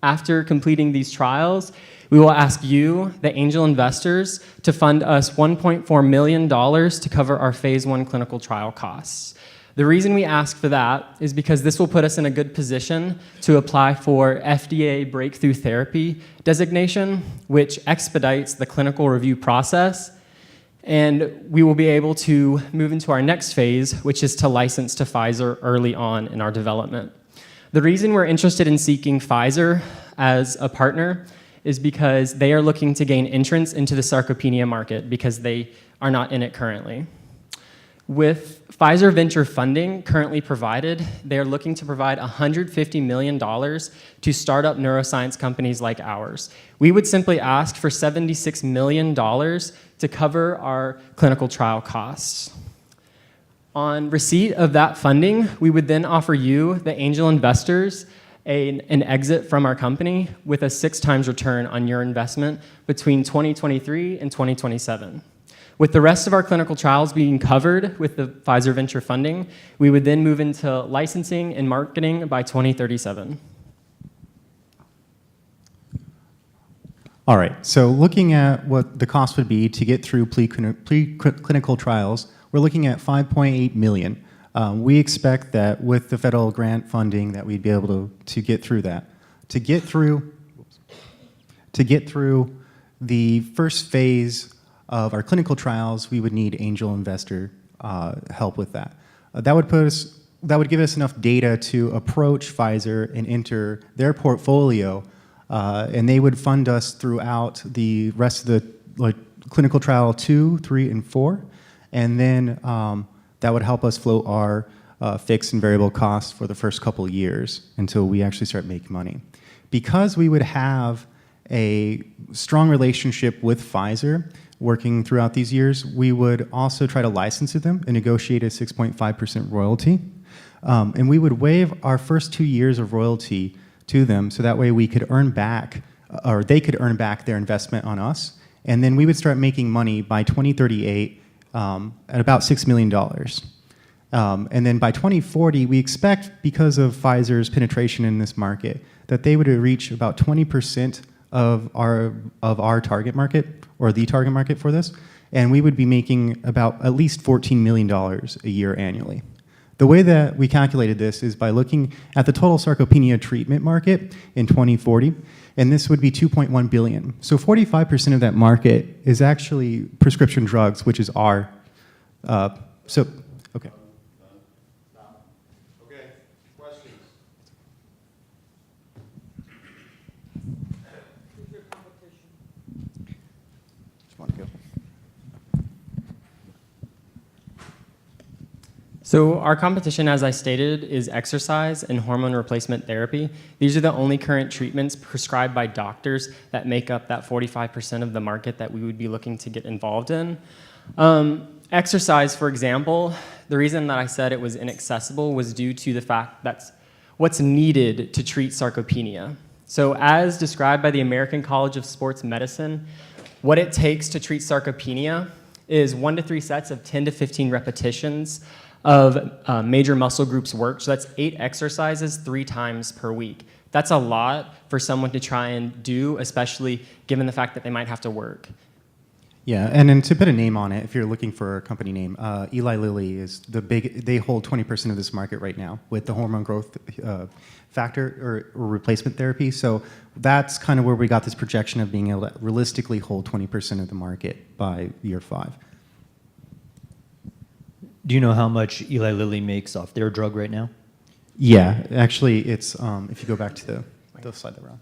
After completing these trials, we will ask you, the angel investors, to fund us $1.4 million to cover our phase 1 clinical trial costs. The reason we ask for that is because this will put us in a good position to apply for FDA Breakthrough Therapy designation, which expedites the clinical review process, and we will be able to move into our next phase, which is to license to Pfizer early on in our development. The reason we're interested in seeking Pfizer as a partner is because they are looking to gain entrance into the sarcopenia market because they are not in it currently. With Pfizer venture funding currently provided, they are looking to provide $150 million to startup neuroscience companies like ours. We would simply ask for $76 million to cover our clinical trial costs. On receipt of that funding, we would then offer you, the angel investors, an exit from our company with a 6 times return on your investment between 2023 and 2027. With the rest of our clinical trials being covered with the Pfizer venture funding, we would then move into licensing and marketing by 2037. All right, so looking at what the cost would be to get through preclinical trials, we're looking at $5.8 million. We expect that with the federal grant funding that we'd be able to get through that. To get through, To get through the first phase of our clinical trials, we would need angel investor help with that. That would give us enough data to approach Pfizer and enter their portfolio, and they would fund us throughout the rest of the clinical trial 2, 3, and 4, and then that would help us float our fixed and variable costs for the first couple of years until we actually start making money. Because we would have a strong relationship with Pfizer working throughout these years, we would also try to license to them and negotiate a 6.5% royalty. And we would waive our first 2 years of royalty to them, so that way we could earn back, or they could earn back their investment on us. And then we would start making money by 2038 at about $6 million. And then by 2040, we expect, because of Pfizer's penetration in this market, that they would reach about 20% of our target market, or the target market for this, and we would be making about at least $14 million a year annually. The way that we calculated this is by looking at the total sarcopenia treatment market in 2040, and this would be $2.1 billion. So 45% of that market is actually prescription drugs, which is our, okay. Okay, questions? Just want to go. So our competition, as I stated, is exercise and hormone replacement therapy. These are the only current treatments prescribed by doctors that make up that 45% of the market that we would be looking to get involved in. Exercise, for example, the reason that I said it was inaccessible was due to the fact that's what's needed to treat sarcopenia. So as described by the American College of Sports Medicine, what it takes to treat sarcopenia is 1 to 3 sets of 10 to 15 repetitions of major muscle groups work. So that's 8 exercises 3 times per week. That's a lot for someone to try and do, especially given the fact that they might have to work. Yeah, and then to put a name on it, if you're looking for a company name, Eli Lilly is they hold 20% of this market right now with the hormone growth factor or replacement therapy. So that's kind of where we got this projection of being able to realistically hold 20% of the market by year 5. Do you know how much Eli Lilly makes off their drug right now? Yeah, actually, it's if you go back to the slide that we're on.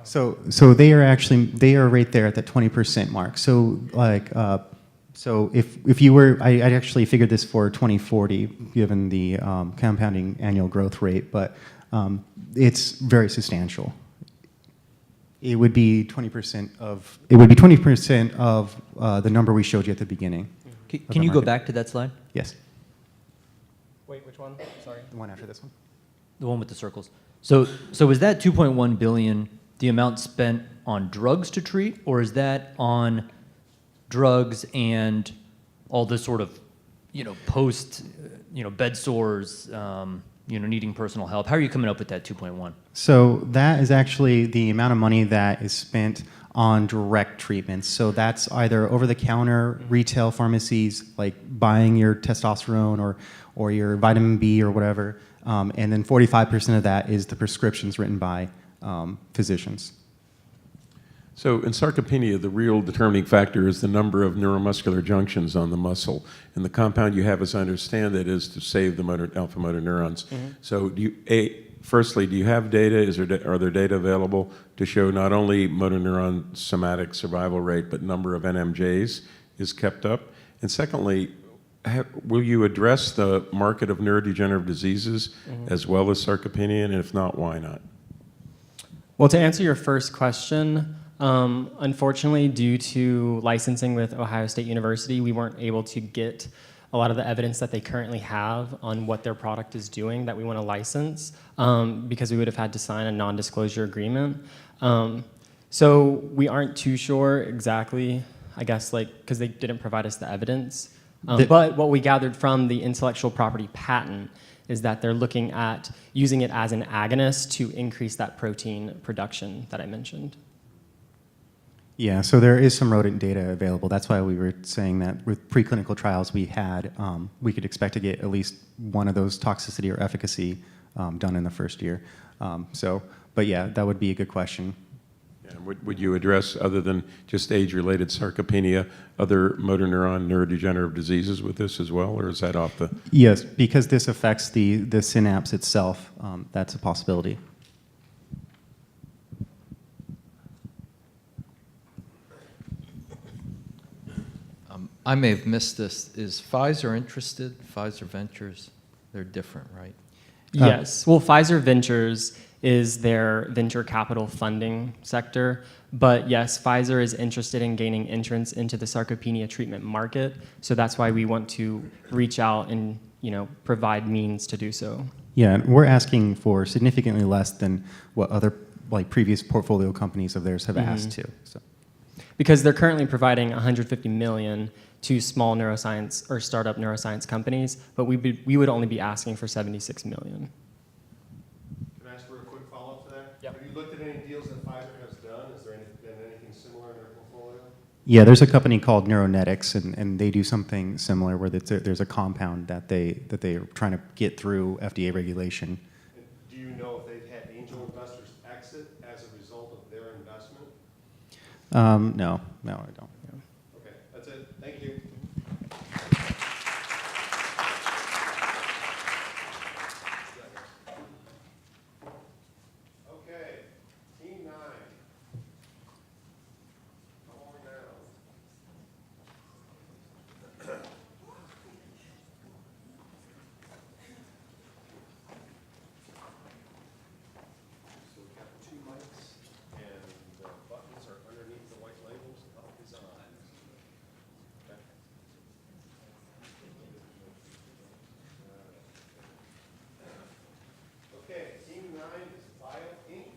So they are right there at that 20% mark. So so if you were, I actually figured this for 2040, given the compounding annual growth rate, but it's very substantial. It would be 20% of the number we showed you at the beginning. Can you go back to that slide? Yes. Wait, which one? Sorry. The one after this one. The one with the circles. So is that 2.1 billion the amount spent on drugs to treat, or is that on drugs and all the sort of, post, bed sores, needing personal help? How are you coming up with that 2.1? So that is actually the amount of money that is spent on direct treatments. So that's either over-the-counter retail pharmacies, like buying your testosterone or your vitamin B or whatever, and then 45% of that is the prescriptions written by physicians. So in sarcopenia, the real determining factor is the number of neuromuscular junctions on the muscle. And the compound you have, as I understand it, is to save the alpha motor neurons. Mm-hmm. So firstly, do you have data? Are there data available to show not only motor neuron somatic survival rate, but number of NMJs is kept up? And secondly, will you address the market of neurodegenerative diseases as well as sarcopenia? And if not, why not? Well, to answer your first question, unfortunately, due to licensing with Ohio State University, we weren't able to get a lot of the evidence that they currently have on what their product is doing that we want to license, because we would have had to sign a non-disclosure agreement. So we aren't too sure exactly, I guess, because they didn't provide us the evidence. But what we gathered from the intellectual property patent is that they're looking at using it as an agonist to increase that protein production that I mentioned. Yeah, so there is some rodent data available. That's why we were saying that with preclinical trials we could expect to get at least one of those toxicity or efficacy done in the first year. But yeah, that would be a good question. And would you address, other than just age-related sarcopenia, other motor neuron neurodegenerative diseases with this as well, or is that off the? Yes, because this affects the synapse itself, that's a possibility. I may have missed this. Is Pfizer interested? Pfizer Ventures, they're different, right? Yes. Well, Pfizer Ventures is their venture capital funding sector. But yes, Pfizer is interested in gaining entrance into the sarcopenia treatment market. So that's why we want to reach out and provide means to do so. Yeah, and we're asking for significantly less than what other previous portfolio companies of theirs have asked to. So. Because they're currently providing $150 million to small neuroscience or startup neuroscience companies, but we would only be asking for $76 million. Can I ask for a quick follow-up to that? Yep. Have you looked at any deals that Pfizer has done? Has there been anything similar in their portfolio? Yeah, there's a company called Neuronetics, and they do something similar where there's a compound that they are trying to get through FDA regulation. And do you know if they've had angel investors exit as a result of their investment? No, I don't. Okay, that's it. Thank you. Okay, team 9. Come on down. So we have 2 mics, and the buttons are underneath the white labels. The help is on. Okay. Okay, team 9 is Bio Inc.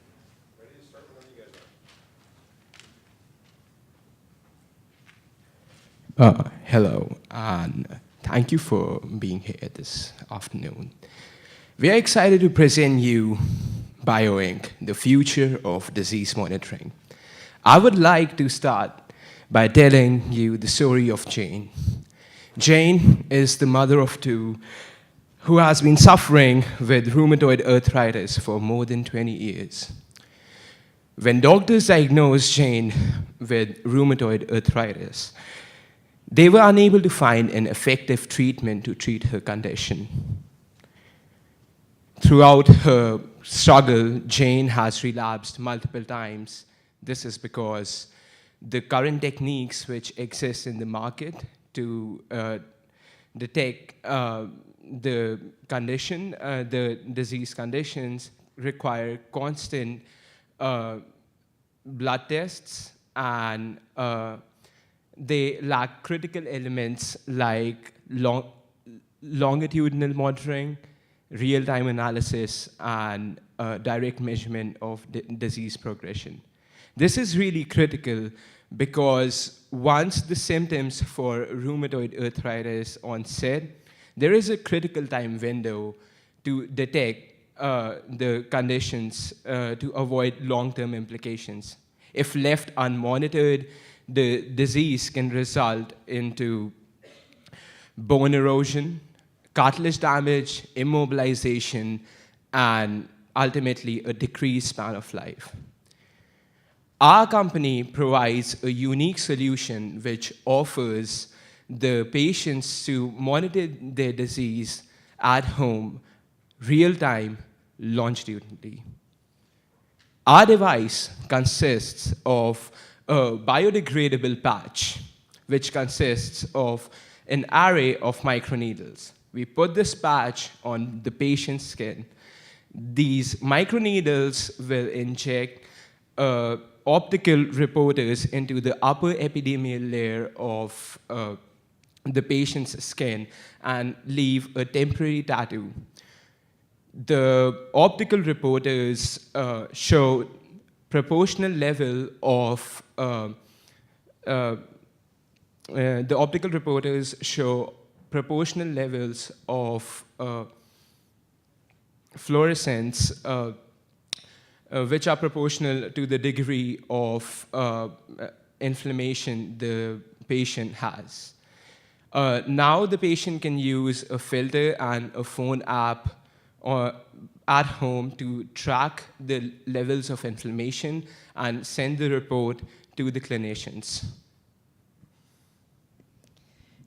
Ready to start whenever you guys are. Hello, and thank you for being here this afternoon. We are excited to present you Bio Inc., the future of disease monitoring. I would like to start by telling you the story of Jane. Jane is the mother of 2 who has been suffering with rheumatoid arthritis for more than 20 years. When doctors diagnosed Jane with rheumatoid arthritis, they were unable to find an effective treatment to treat her condition. Throughout her struggle, Jane has relapsed multiple times. This is because the current techniques which exist in the market to detect the condition, the disease conditions, require constant blood tests, and they lack critical elements like longitudinal monitoring, real-time analysis, and direct measurement of disease progression. This is really critical because once the symptoms for rheumatoid arthritis onset, there is a critical time window to detect the conditions to avoid long-term implications. If left unmonitored, the disease can result into bone erosion, cartilage damage, immobilization, and ultimately a decreased span of life. Our company provides a unique solution which offers the patients to monitor their disease at home, real-time, longitudinally. Our device consists of a biodegradable patch, which consists of an array of microneedles. We put this patch on the patient's skin. These microneedles will inject optical reporters into the upper epidermal layer of the patient's skin and leave a temporary tattoo. The optical reporters show proportional level of proportional levels of fluorescence, which are proportional to the degree of inflammation the patient has. Now the patient can use a filter and a phone app at home to track the levels of inflammation and send the report to the clinicians.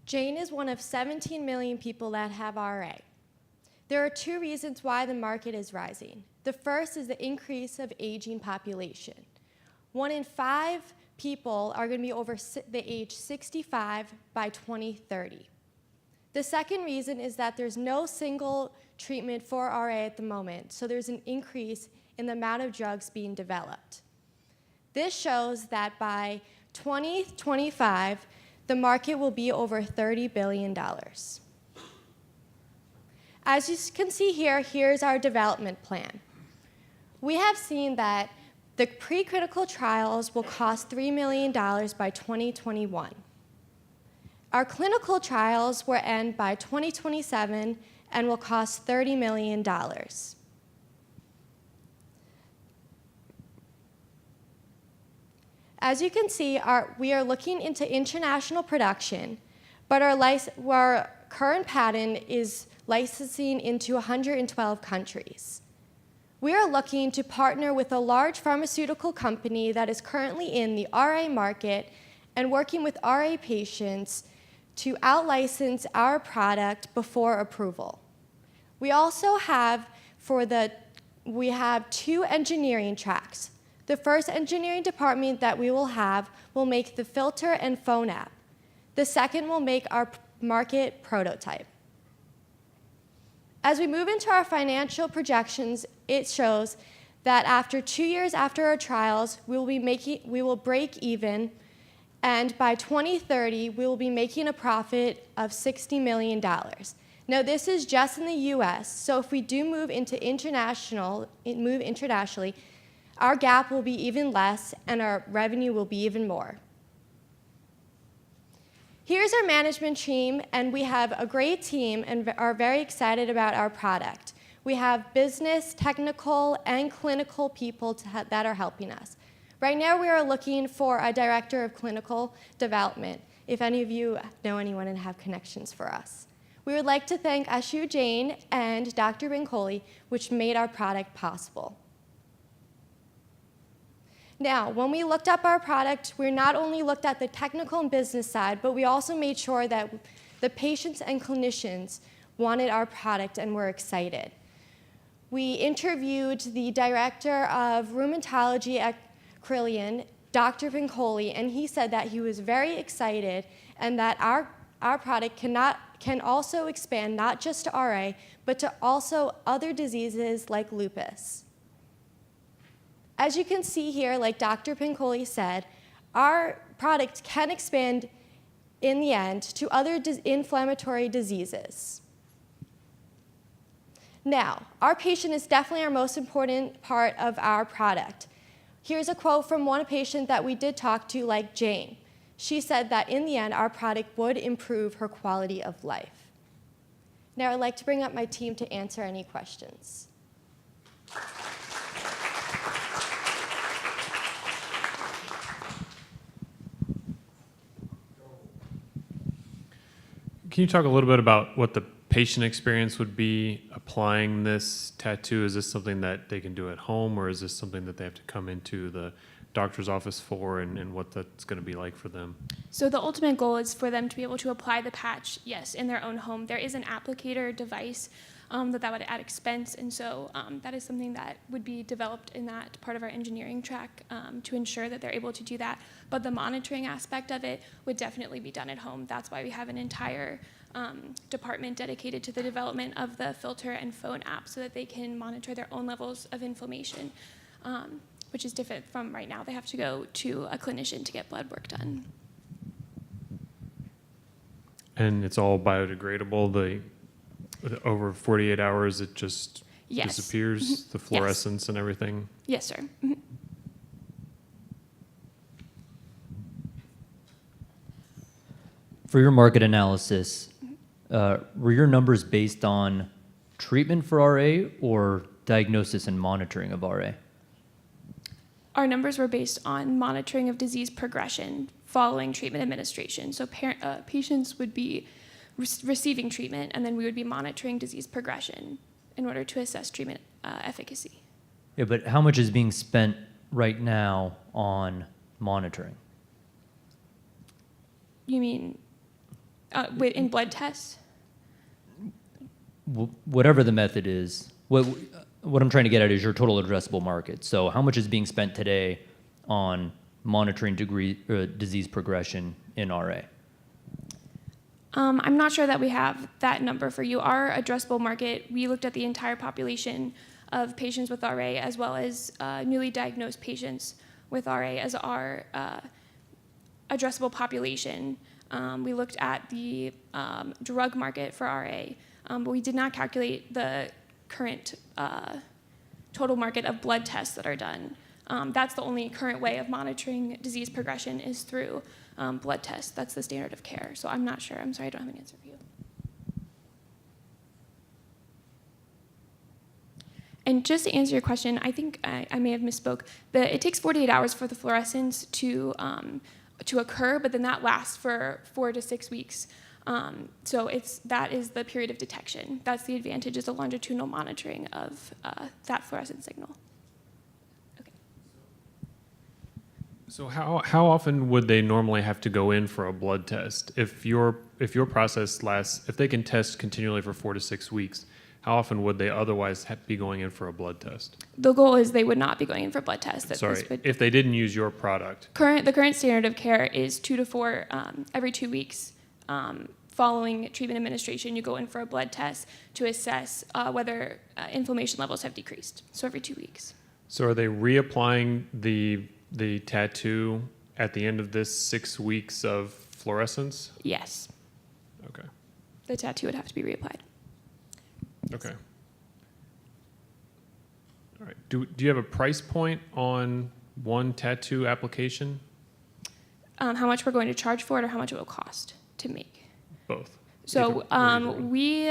Jane is one of 17 million people that have RA. There are two reasons why the market is rising. The first is the increase of aging population. 1 in 5 people are going to be over the age 65 by 2030. The second reason is that there's no single treatment for RA at the moment, so there's an increase in the amount of drugs being developed. This shows that by 2025, the market will be over $30 billion. As you can see here, here's our development plan. We have seen that the preclinical trials will cost $3 million by 2021. Our clinical trials will end by 2027 and will cost $30 million. As you can see, we are looking into international production, but our current patent is licensing into 112 countries. We are looking to partner with a large pharmaceutical company that is currently in the RA market and working with RA patients to out-license our product before approval. We also have, we have 2 engineering tracks. The first engineering department that we will have will make the filter and phone app. The second will make our market prototype. As we move into our financial projections, it shows that after 2 years after our trials, we will break even, and by 2030, we will be making a profit of $60 million. Now, this is just in the US, so if we do move internationally, our gap will be even less and our revenue will be even more. Here's our management team, and we have a great team and are very excited about our product. We have business, technical, and clinical people that are helping us. Right now, we are looking for a director of clinical development, if any of you know anyone and have connections for us. We would like to thank Ashu Jain and Dr. Bincoli, which made our product possible. Now, when we looked up our product, we not only looked at the technical and business side, but we also made sure that the patients and clinicians wanted our product and were excited. We interviewed the director of rheumatology at Carilion, Dr. Bincoli, and he said that he was very excited and that our product can also expand not just to RA, but to also other diseases like lupus. As you can see here, like Dr. Bincoli said, our product can expand in the end to other inflammatory diseases. Now, our patient is definitely our most important part of our product. Here's a quote from one patient that we did talk to, like Jane. She said that in the end, our product would improve her quality of life. Now, I'd like to bring up my team to answer any questions. Can you talk a little bit about what the patient experience would be applying this tattoo? Is this something that they can do at home, or is this something that they have to come into the doctor's office for, and what that's going to be like for them? So the ultimate goal is for them to be able to apply the patch, yes, in their own home. There is an applicator device that would add expense, and so that is something that would be developed in that part of our engineering track to ensure that they're able to do that. But the monitoring aspect of it would definitely be done at home. That's why we have an entire department dedicated to the development of the filter and phone app so that they can monitor their own levels of inflammation, which is different from right now. They have to go to a clinician to get blood work done. And it's all biodegradable? Over 48 hours, it just Yes. disappears, the fluorescence and everything? Yes, sir. For your market analysis, were your numbers based on treatment for RA or diagnosis and monitoring of RA? Our numbers were based on monitoring of disease progression following treatment administration. So patients would be receiving treatment, and then we would be monitoring disease progression in order to assess treatment efficacy. Yeah, but how much is being spent right now on monitoring? You mean in blood tests? Whatever the method is, what I'm trying to get at is your total addressable market. So how much is being spent today on monitoring disease progression in RA? I'm not sure that we have that number for you. Our addressable market, we looked at the entire population of patients with RA as well as newly diagnosed patients with RA as our addressable population. We looked at the drug market for RA, but we did not calculate the current total market of blood tests that are done. That's the only current way of monitoring disease progression is through blood tests. That's the standard of care. So I'm not sure. I'm sorry, I don't have an answer for you. And just to answer your question, I think I may have misspoke. It takes 48 hours for the fluorescence to occur, but then that lasts for 4 to 6 weeks. So that is the period of detection. That's the advantage, is the longitudinal monitoring of that fluorescent signal. So how often would they normally have to go in for a blood test? If your process lasts, if they can test continually for 4 to 6 weeks, how often would they otherwise be going in for a blood test? The goal is they would not be going in for blood tests. Sorry, if they didn't use your product. The current standard of care is 2 to 4 every 2 weeks. Following treatment administration, you go in for a blood test to assess whether inflammation levels have decreased. So every 2 weeks. So are they reapplying the tattoo at the end of this 6 weeks of fluorescence? Yes. Okay. The tattoo would have to be reapplied. Okay. All right. Do you have a price point on one tattoo application? How much we're going to charge for it, or how much it will cost to make? Both. So we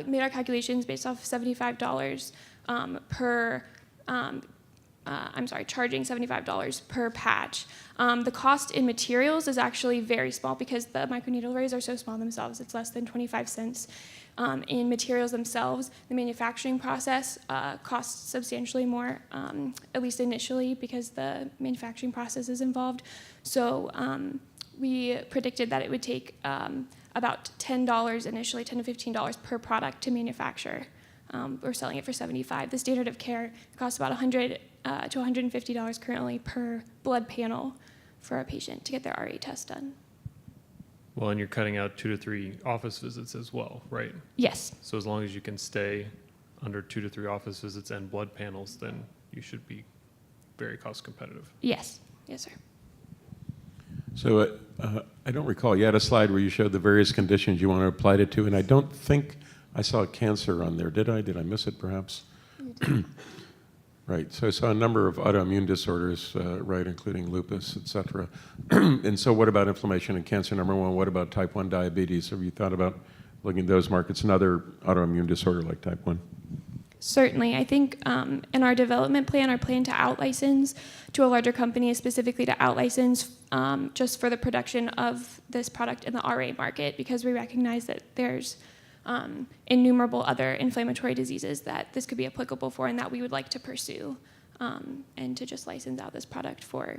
made our calculations based off $75 per. Charging $75 per patch. The cost in materials is actually very small because the microneedle rays are so small themselves. It's less than 25 cents. In materials themselves, the manufacturing process costs substantially more, at least initially, because the manufacturing process is involved. So we predicted that it would take about $10 initially, $10 to $15 per product to manufacture. We're selling it for $75. The standard of care costs about $100 to $150 currently per blood panel for a patient to get their RA test done. Well, and you're cutting out 2 to 3 office visits as well, right? Yes. So as long as you can stay under 2 to 3 office visits and blood panels, then you should be very cost competitive. Yes. Yes, sir. So I don't recall, you had a slide where you showed the various conditions you want to apply it to, and I don't think I saw cancer on there. Did I? Did I miss it, perhaps? Right. So I saw a number of autoimmune disorders, right, including lupus, et cetera. And so what about inflammation and cancer, number one? What about type 1 diabetes? Have you thought about looking at those markets, another autoimmune disorder like type 1? Certainly. I think in our development plan, our plan to out-license to a larger company is specifically to out-license just for the production of this product in the RA market, because we recognize that there's innumerable other inflammatory diseases that this could be applicable for and that we would like to pursue, and to just license out this product for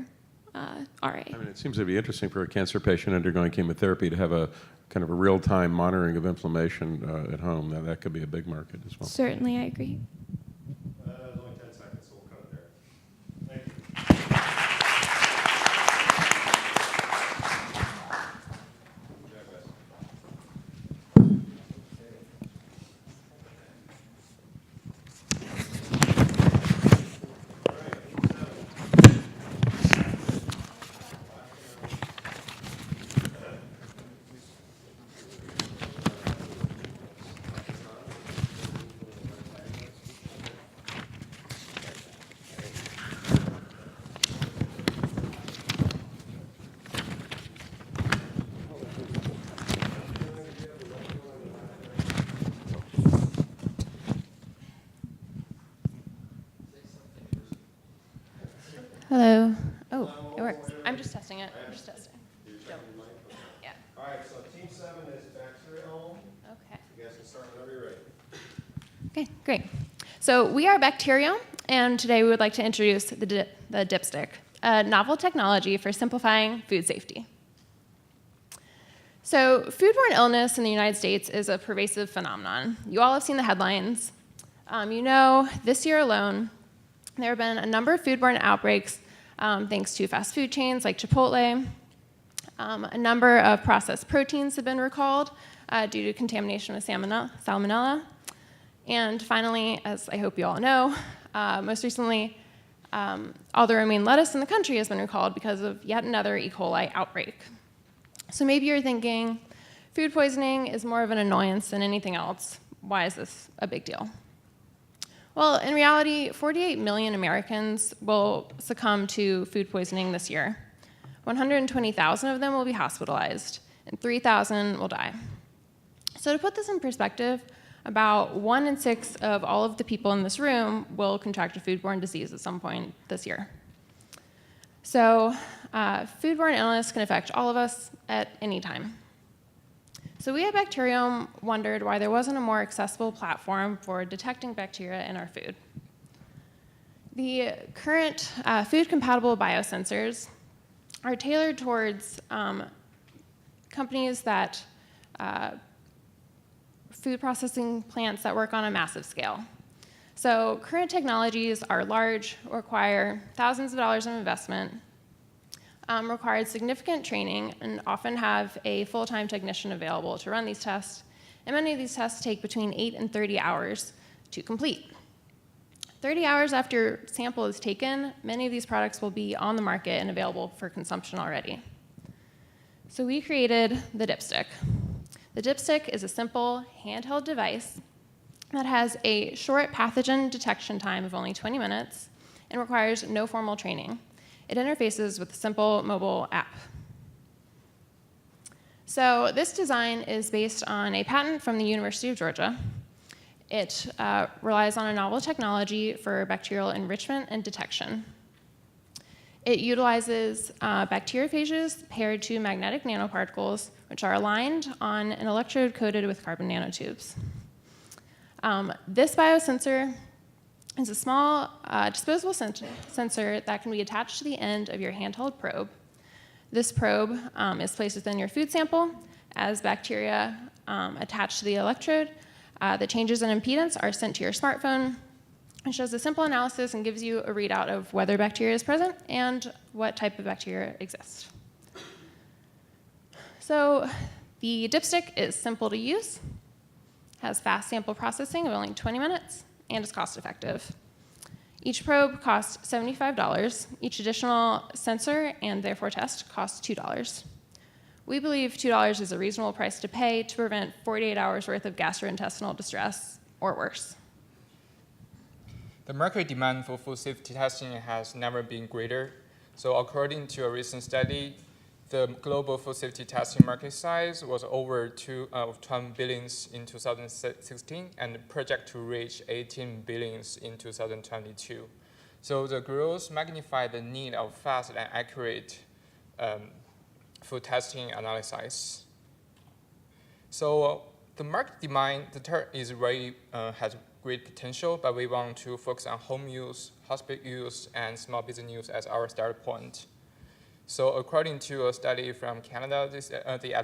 RA. I mean, it seems to be interesting for a cancer patient undergoing chemotherapy to have a kind of a real-time monitoring of inflammation at home. That could be a big market as well. Certainly, I agree. There's only 10 seconds, so we'll cut it there. Thank you. Hello. Oh, it works. I'm just testing it. I'm just testing. Yeah. All right, so team 7 is Bacterium. Okay. You guys can start whenever you're ready. Okay, great. So we are Bacterium, and today we would like to introduce the dipstick, a novel technology for simplifying food safety. So foodborne illness in the United States is a pervasive phenomenon. You all have seen the headlines. You know, this year alone, there have been a number of foodborne outbreaks thanks to fast food chains like Chipotle. A number of processed proteins have been recalled due to contamination with salmonella. And finally, as I hope you all know, most recently, all the romaine lettuce in the country has been recalled because of yet another E. coli outbreak. So maybe you're thinking, food poisoning is more of an annoyance than anything else. Why is this a big deal? Well, in reality, 48 million Americans will succumb to food poisoning this year. 120,000 of them will be hospitalized, and 3,000 will die. So to put this in perspective, about 1 in 6 of all of the people in this room will contract a foodborne disease at some point this year. So foodborne illness can affect all of us at any time. So we at Bacterium wondered why there wasn't a more accessible platform for detecting bacteria in our food. The current food-compatible biosensors are tailored towards companies that food processing plants that work on a massive scale. So current technologies are large, require thousands of dollars of investment, require significant training, and often have a full-time technician available to run these tests. And many of these tests take between 8 and 30 hours to complete. 30 hours after sample is taken, many of these products will be on the market and available for consumption already. So we created the dipstick. The dipstick is a simple handheld device that has a short pathogen detection time of only 20 minutes and requires no formal training. It interfaces with a simple mobile app. So this design is based on a patent from the University of Georgia. It relies on a novel technology for bacterial enrichment and detection. It utilizes bacteriophages paired to magnetic nanoparticles, which are aligned on an electrode coated with carbon nanotubes. This biosensor is a small disposable sensor that can be attached to the end of your handheld probe. This probe is placed within your food sample as bacteria attached to the electrode. The changes in impedance are sent to your smartphone. It shows a simple analysis and gives you a readout of whether bacteria is present and what type of bacteria exists. So the dipstick is simple to use, has fast sample processing of only 20 minutes, and is cost effective. Each probe costs $75. Each additional sensor and therefore test costs $2. We believe $2 is a reasonable price to pay to prevent 48 hours worth of gastrointestinal distress or worse. The market demand for food safety testing has never been greater. So according to a recent study, the global food safety testing market size was over 12 billions in 2016 and project to reach 18 billions in 2022. So the growth magnified the need of fast and accurate food testing analysis. So the market demand, is very, has great potential, but we want to focus on home use, hospital use, and small business use as our start point. So according to a study from Canada, they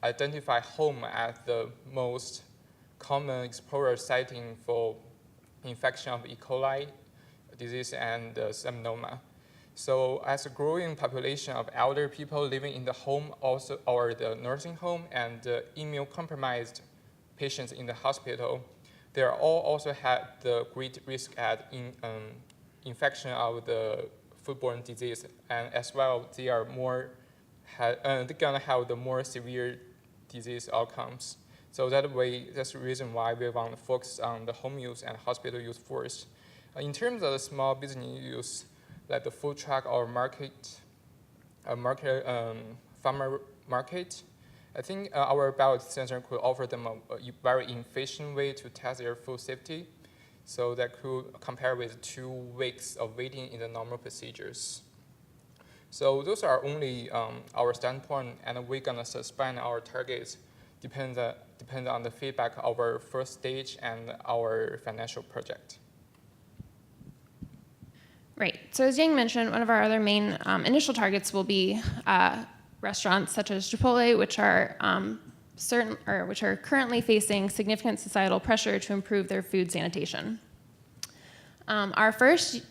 identify home as the most common explorer siting for infection of E. coli disease and salmonella. So as a growing population of elder people living in the home also, or the nursing home and immunocompromised patients in the hospital, they are all also have the great risk at infection of the foodborne disease, and as well they are more they're gonna have the more severe disease outcomes. So that's the reason why we want to focus on the home use and hospital use first. In terms of the small business use, like the food truck or farmer market, I think our biosensor could offer them a very efficient way to test their food safety. So that could compare with 2 weeks of waiting in the normal procedures. So those are only our standpoint, and we're gonna suspend our targets depend on the feedback of our first stage and our financial project. So as Yang mentioned, one of our other main initial targets will be restaurants such as Chipotle, which are which are currently facing significant societal pressure to improve their food sanitation. Our first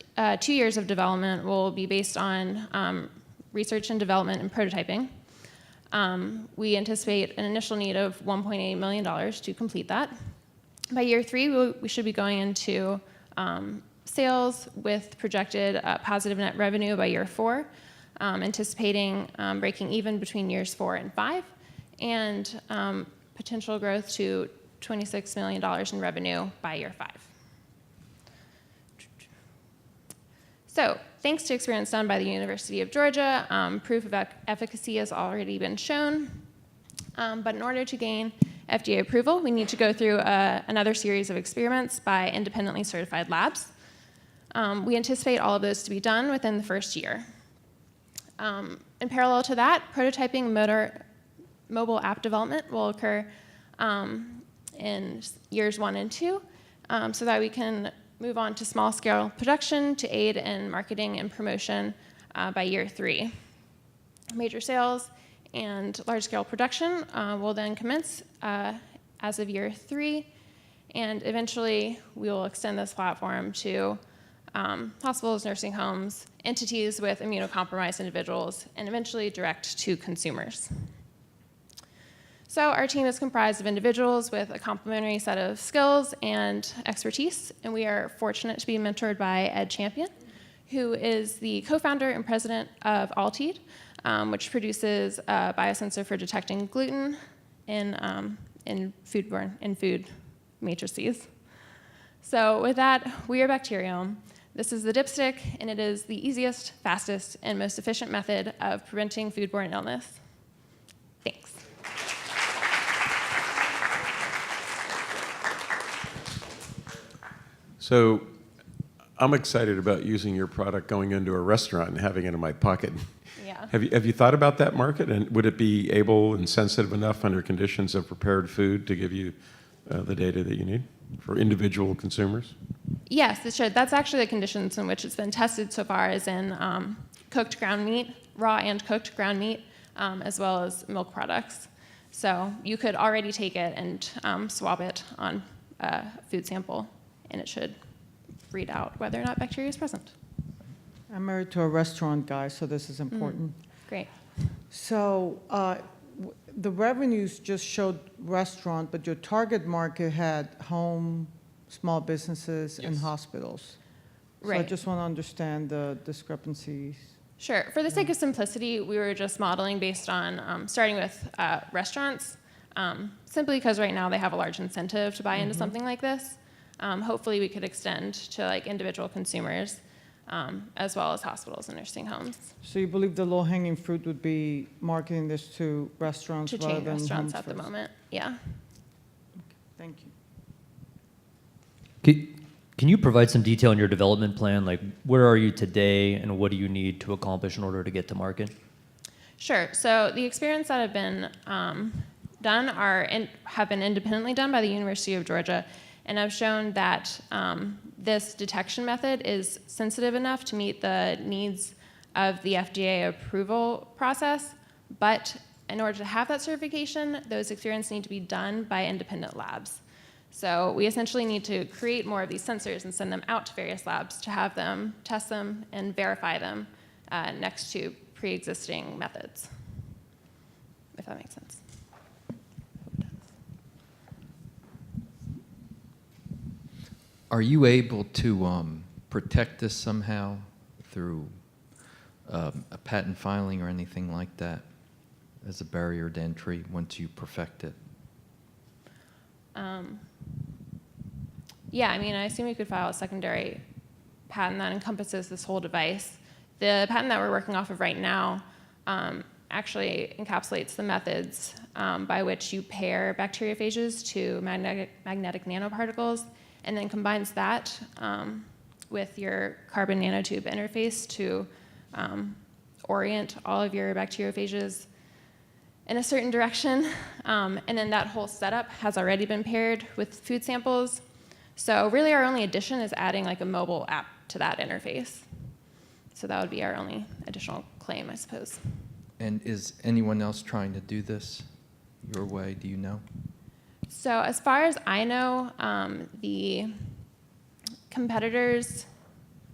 2 years of development will be based on research and development and prototyping. We anticipate an initial need of $1.8 million to complete that. By year 3, we should be going into sales with projected positive net revenue by year 4, anticipating breaking even between years 4 and 5, and potential growth to $26 million in revenue by year 5. So, thanks to experiments done by the University of Georgia, proof of efficacy has already been shown. But in order to gain FDA approval, we need to go through another series of experiments by independently certified labs. We anticipate all of those to be done within the first year. In parallel to that, prototyping mobile app development will occur in years 1 and 2, so that we can move on to small-scale production to aid in marketing and promotion by year 3. Major sales and large-scale production will then commence as of year 3, and eventually we will extend this platform to hospitals, nursing homes, entities with immunocompromised individuals, and eventually direct to consumers. So our team is comprised of individuals with a complementary set of skills and expertise, and we are fortunate to be mentored by Ed Champion, who is the co-founder and president of Hs&T, which produces a biosensor for detecting gluten in food matrices. So with that, we are Bacterium. This is the dipstick, and it is the easiest, fastest, and most efficient method of preventing foodborne illness. Thanks. So I'm excited about using your product going into a restaurant and having it in my pocket. Yeah. Have you thought about that market? And would it be able and sensitive enough under conditions of prepared food to give you the data that you need for individual consumers? Yes, it should. That's actually the conditions in which it's been tested so far, is in cooked ground meat, raw and cooked ground meat, as well as milk products. So you could already take it and swab it on a food sample, and it should read out whether or not bacteria is present. I'm married to a restaurant guy, so this is important. Great. So the revenues just showed restaurant, but your target market had home, small businesses, and hospitals. So I Right. just want to understand the discrepancies. Sure. For the sake of simplicity, we were just modeling based on starting with restaurants, simply because right now they have a large incentive to buy into something like this. Hopefully we could extend to like individual consumers, as well as hospitals and nursing homes. So you believe the low-hanging fruit would be marketing this to restaurants To rather chain than restaurants homes at the first? moment, yeah. Thank you. Can you provide some detail on your development plan? Like, where are you today, and what do you need to accomplish in order to get to market? Sure. So the experiments that have been done have been independently done by the University of Georgia, and have shown that this detection method is sensitive enough to meet the needs of the FDA approval process, but in order to have that certification, those experiments need to be done by independent labs. So we essentially need to create more of these sensors and send them out to various labs to have them test them and verify them next to pre-existing methods, if that makes sense. Are you able to protect this somehow through a patent filing or anything like that as a barrier to entry once you perfect it? Yeah, I mean, I assume we could file a secondary patent that encompasses this whole device. The patent that we're working off of right now actually encapsulates the methods by which you pair bacteriophages to magnetic nanoparticles, and then combines that with your carbon nanotube interface to orient all of your bacteriophages in a certain direction. And then that whole setup has already been paired with food samples. So really our only addition is adding like a mobile app to that interface. So that would be our only additional claim, I suppose. And is anyone else trying to do this your way? Do you know? So as far as I know, the competitors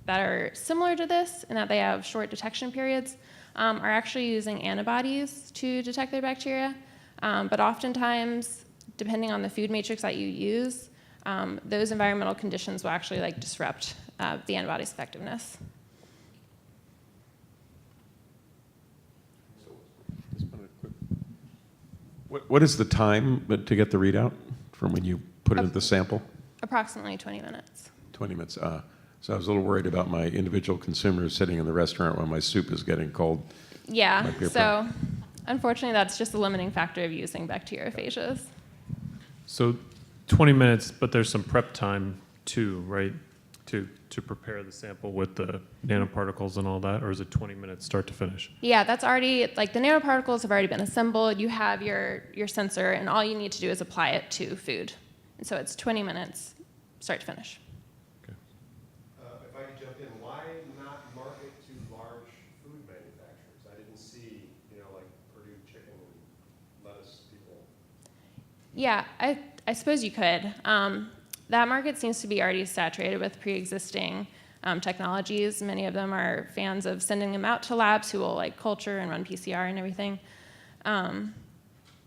that are similar to this in that they have short detection periods are actually using antibodies to detect their bacteria. But oftentimes, depending on the food matrix that you use, those environmental conditions will actually like disrupt the antibody's effectiveness. What is the time to get the readout from when you put it in the sample? Approximately 20 minutes. 20 minutes. So I was a little worried about my individual consumers sitting in the restaurant when my soup is getting cold. Yeah, Might be a so unfortunately that's just a limiting factor of using bacteriophages. So 20 minutes, but there's some prep time too, right? To prepare the sample with the nanoparticles and all that, or is it 20 minutes start to finish? Yeah, that's already, like the nanoparticles have already been assembled. You have your sensor, and all you need to do is apply it to food. And so it's 20 minutes, start to finish. If I could jump in, why not market to large food manufacturers? I didn't see, like Purdue chicken and lettuce people. Yeah, I suppose you could. That market seems to be already saturated with pre-existing technologies. Many of them are fans of sending them out to labs who will like culture and run PCR and everything,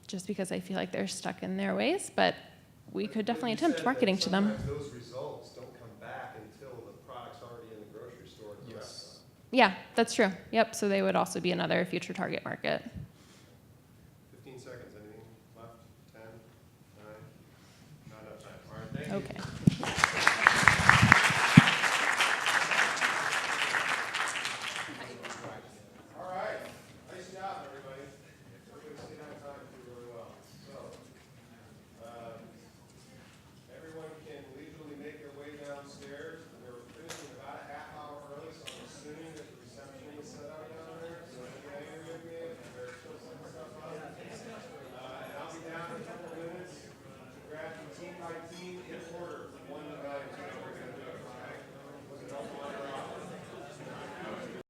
just because I feel like they're stuck in their ways. But we could definitely attempt marketing to them. Those results don't come back until the product's already in the grocery store at the restaurant. Yeah, that's true. Yep, so they would also be another future target market.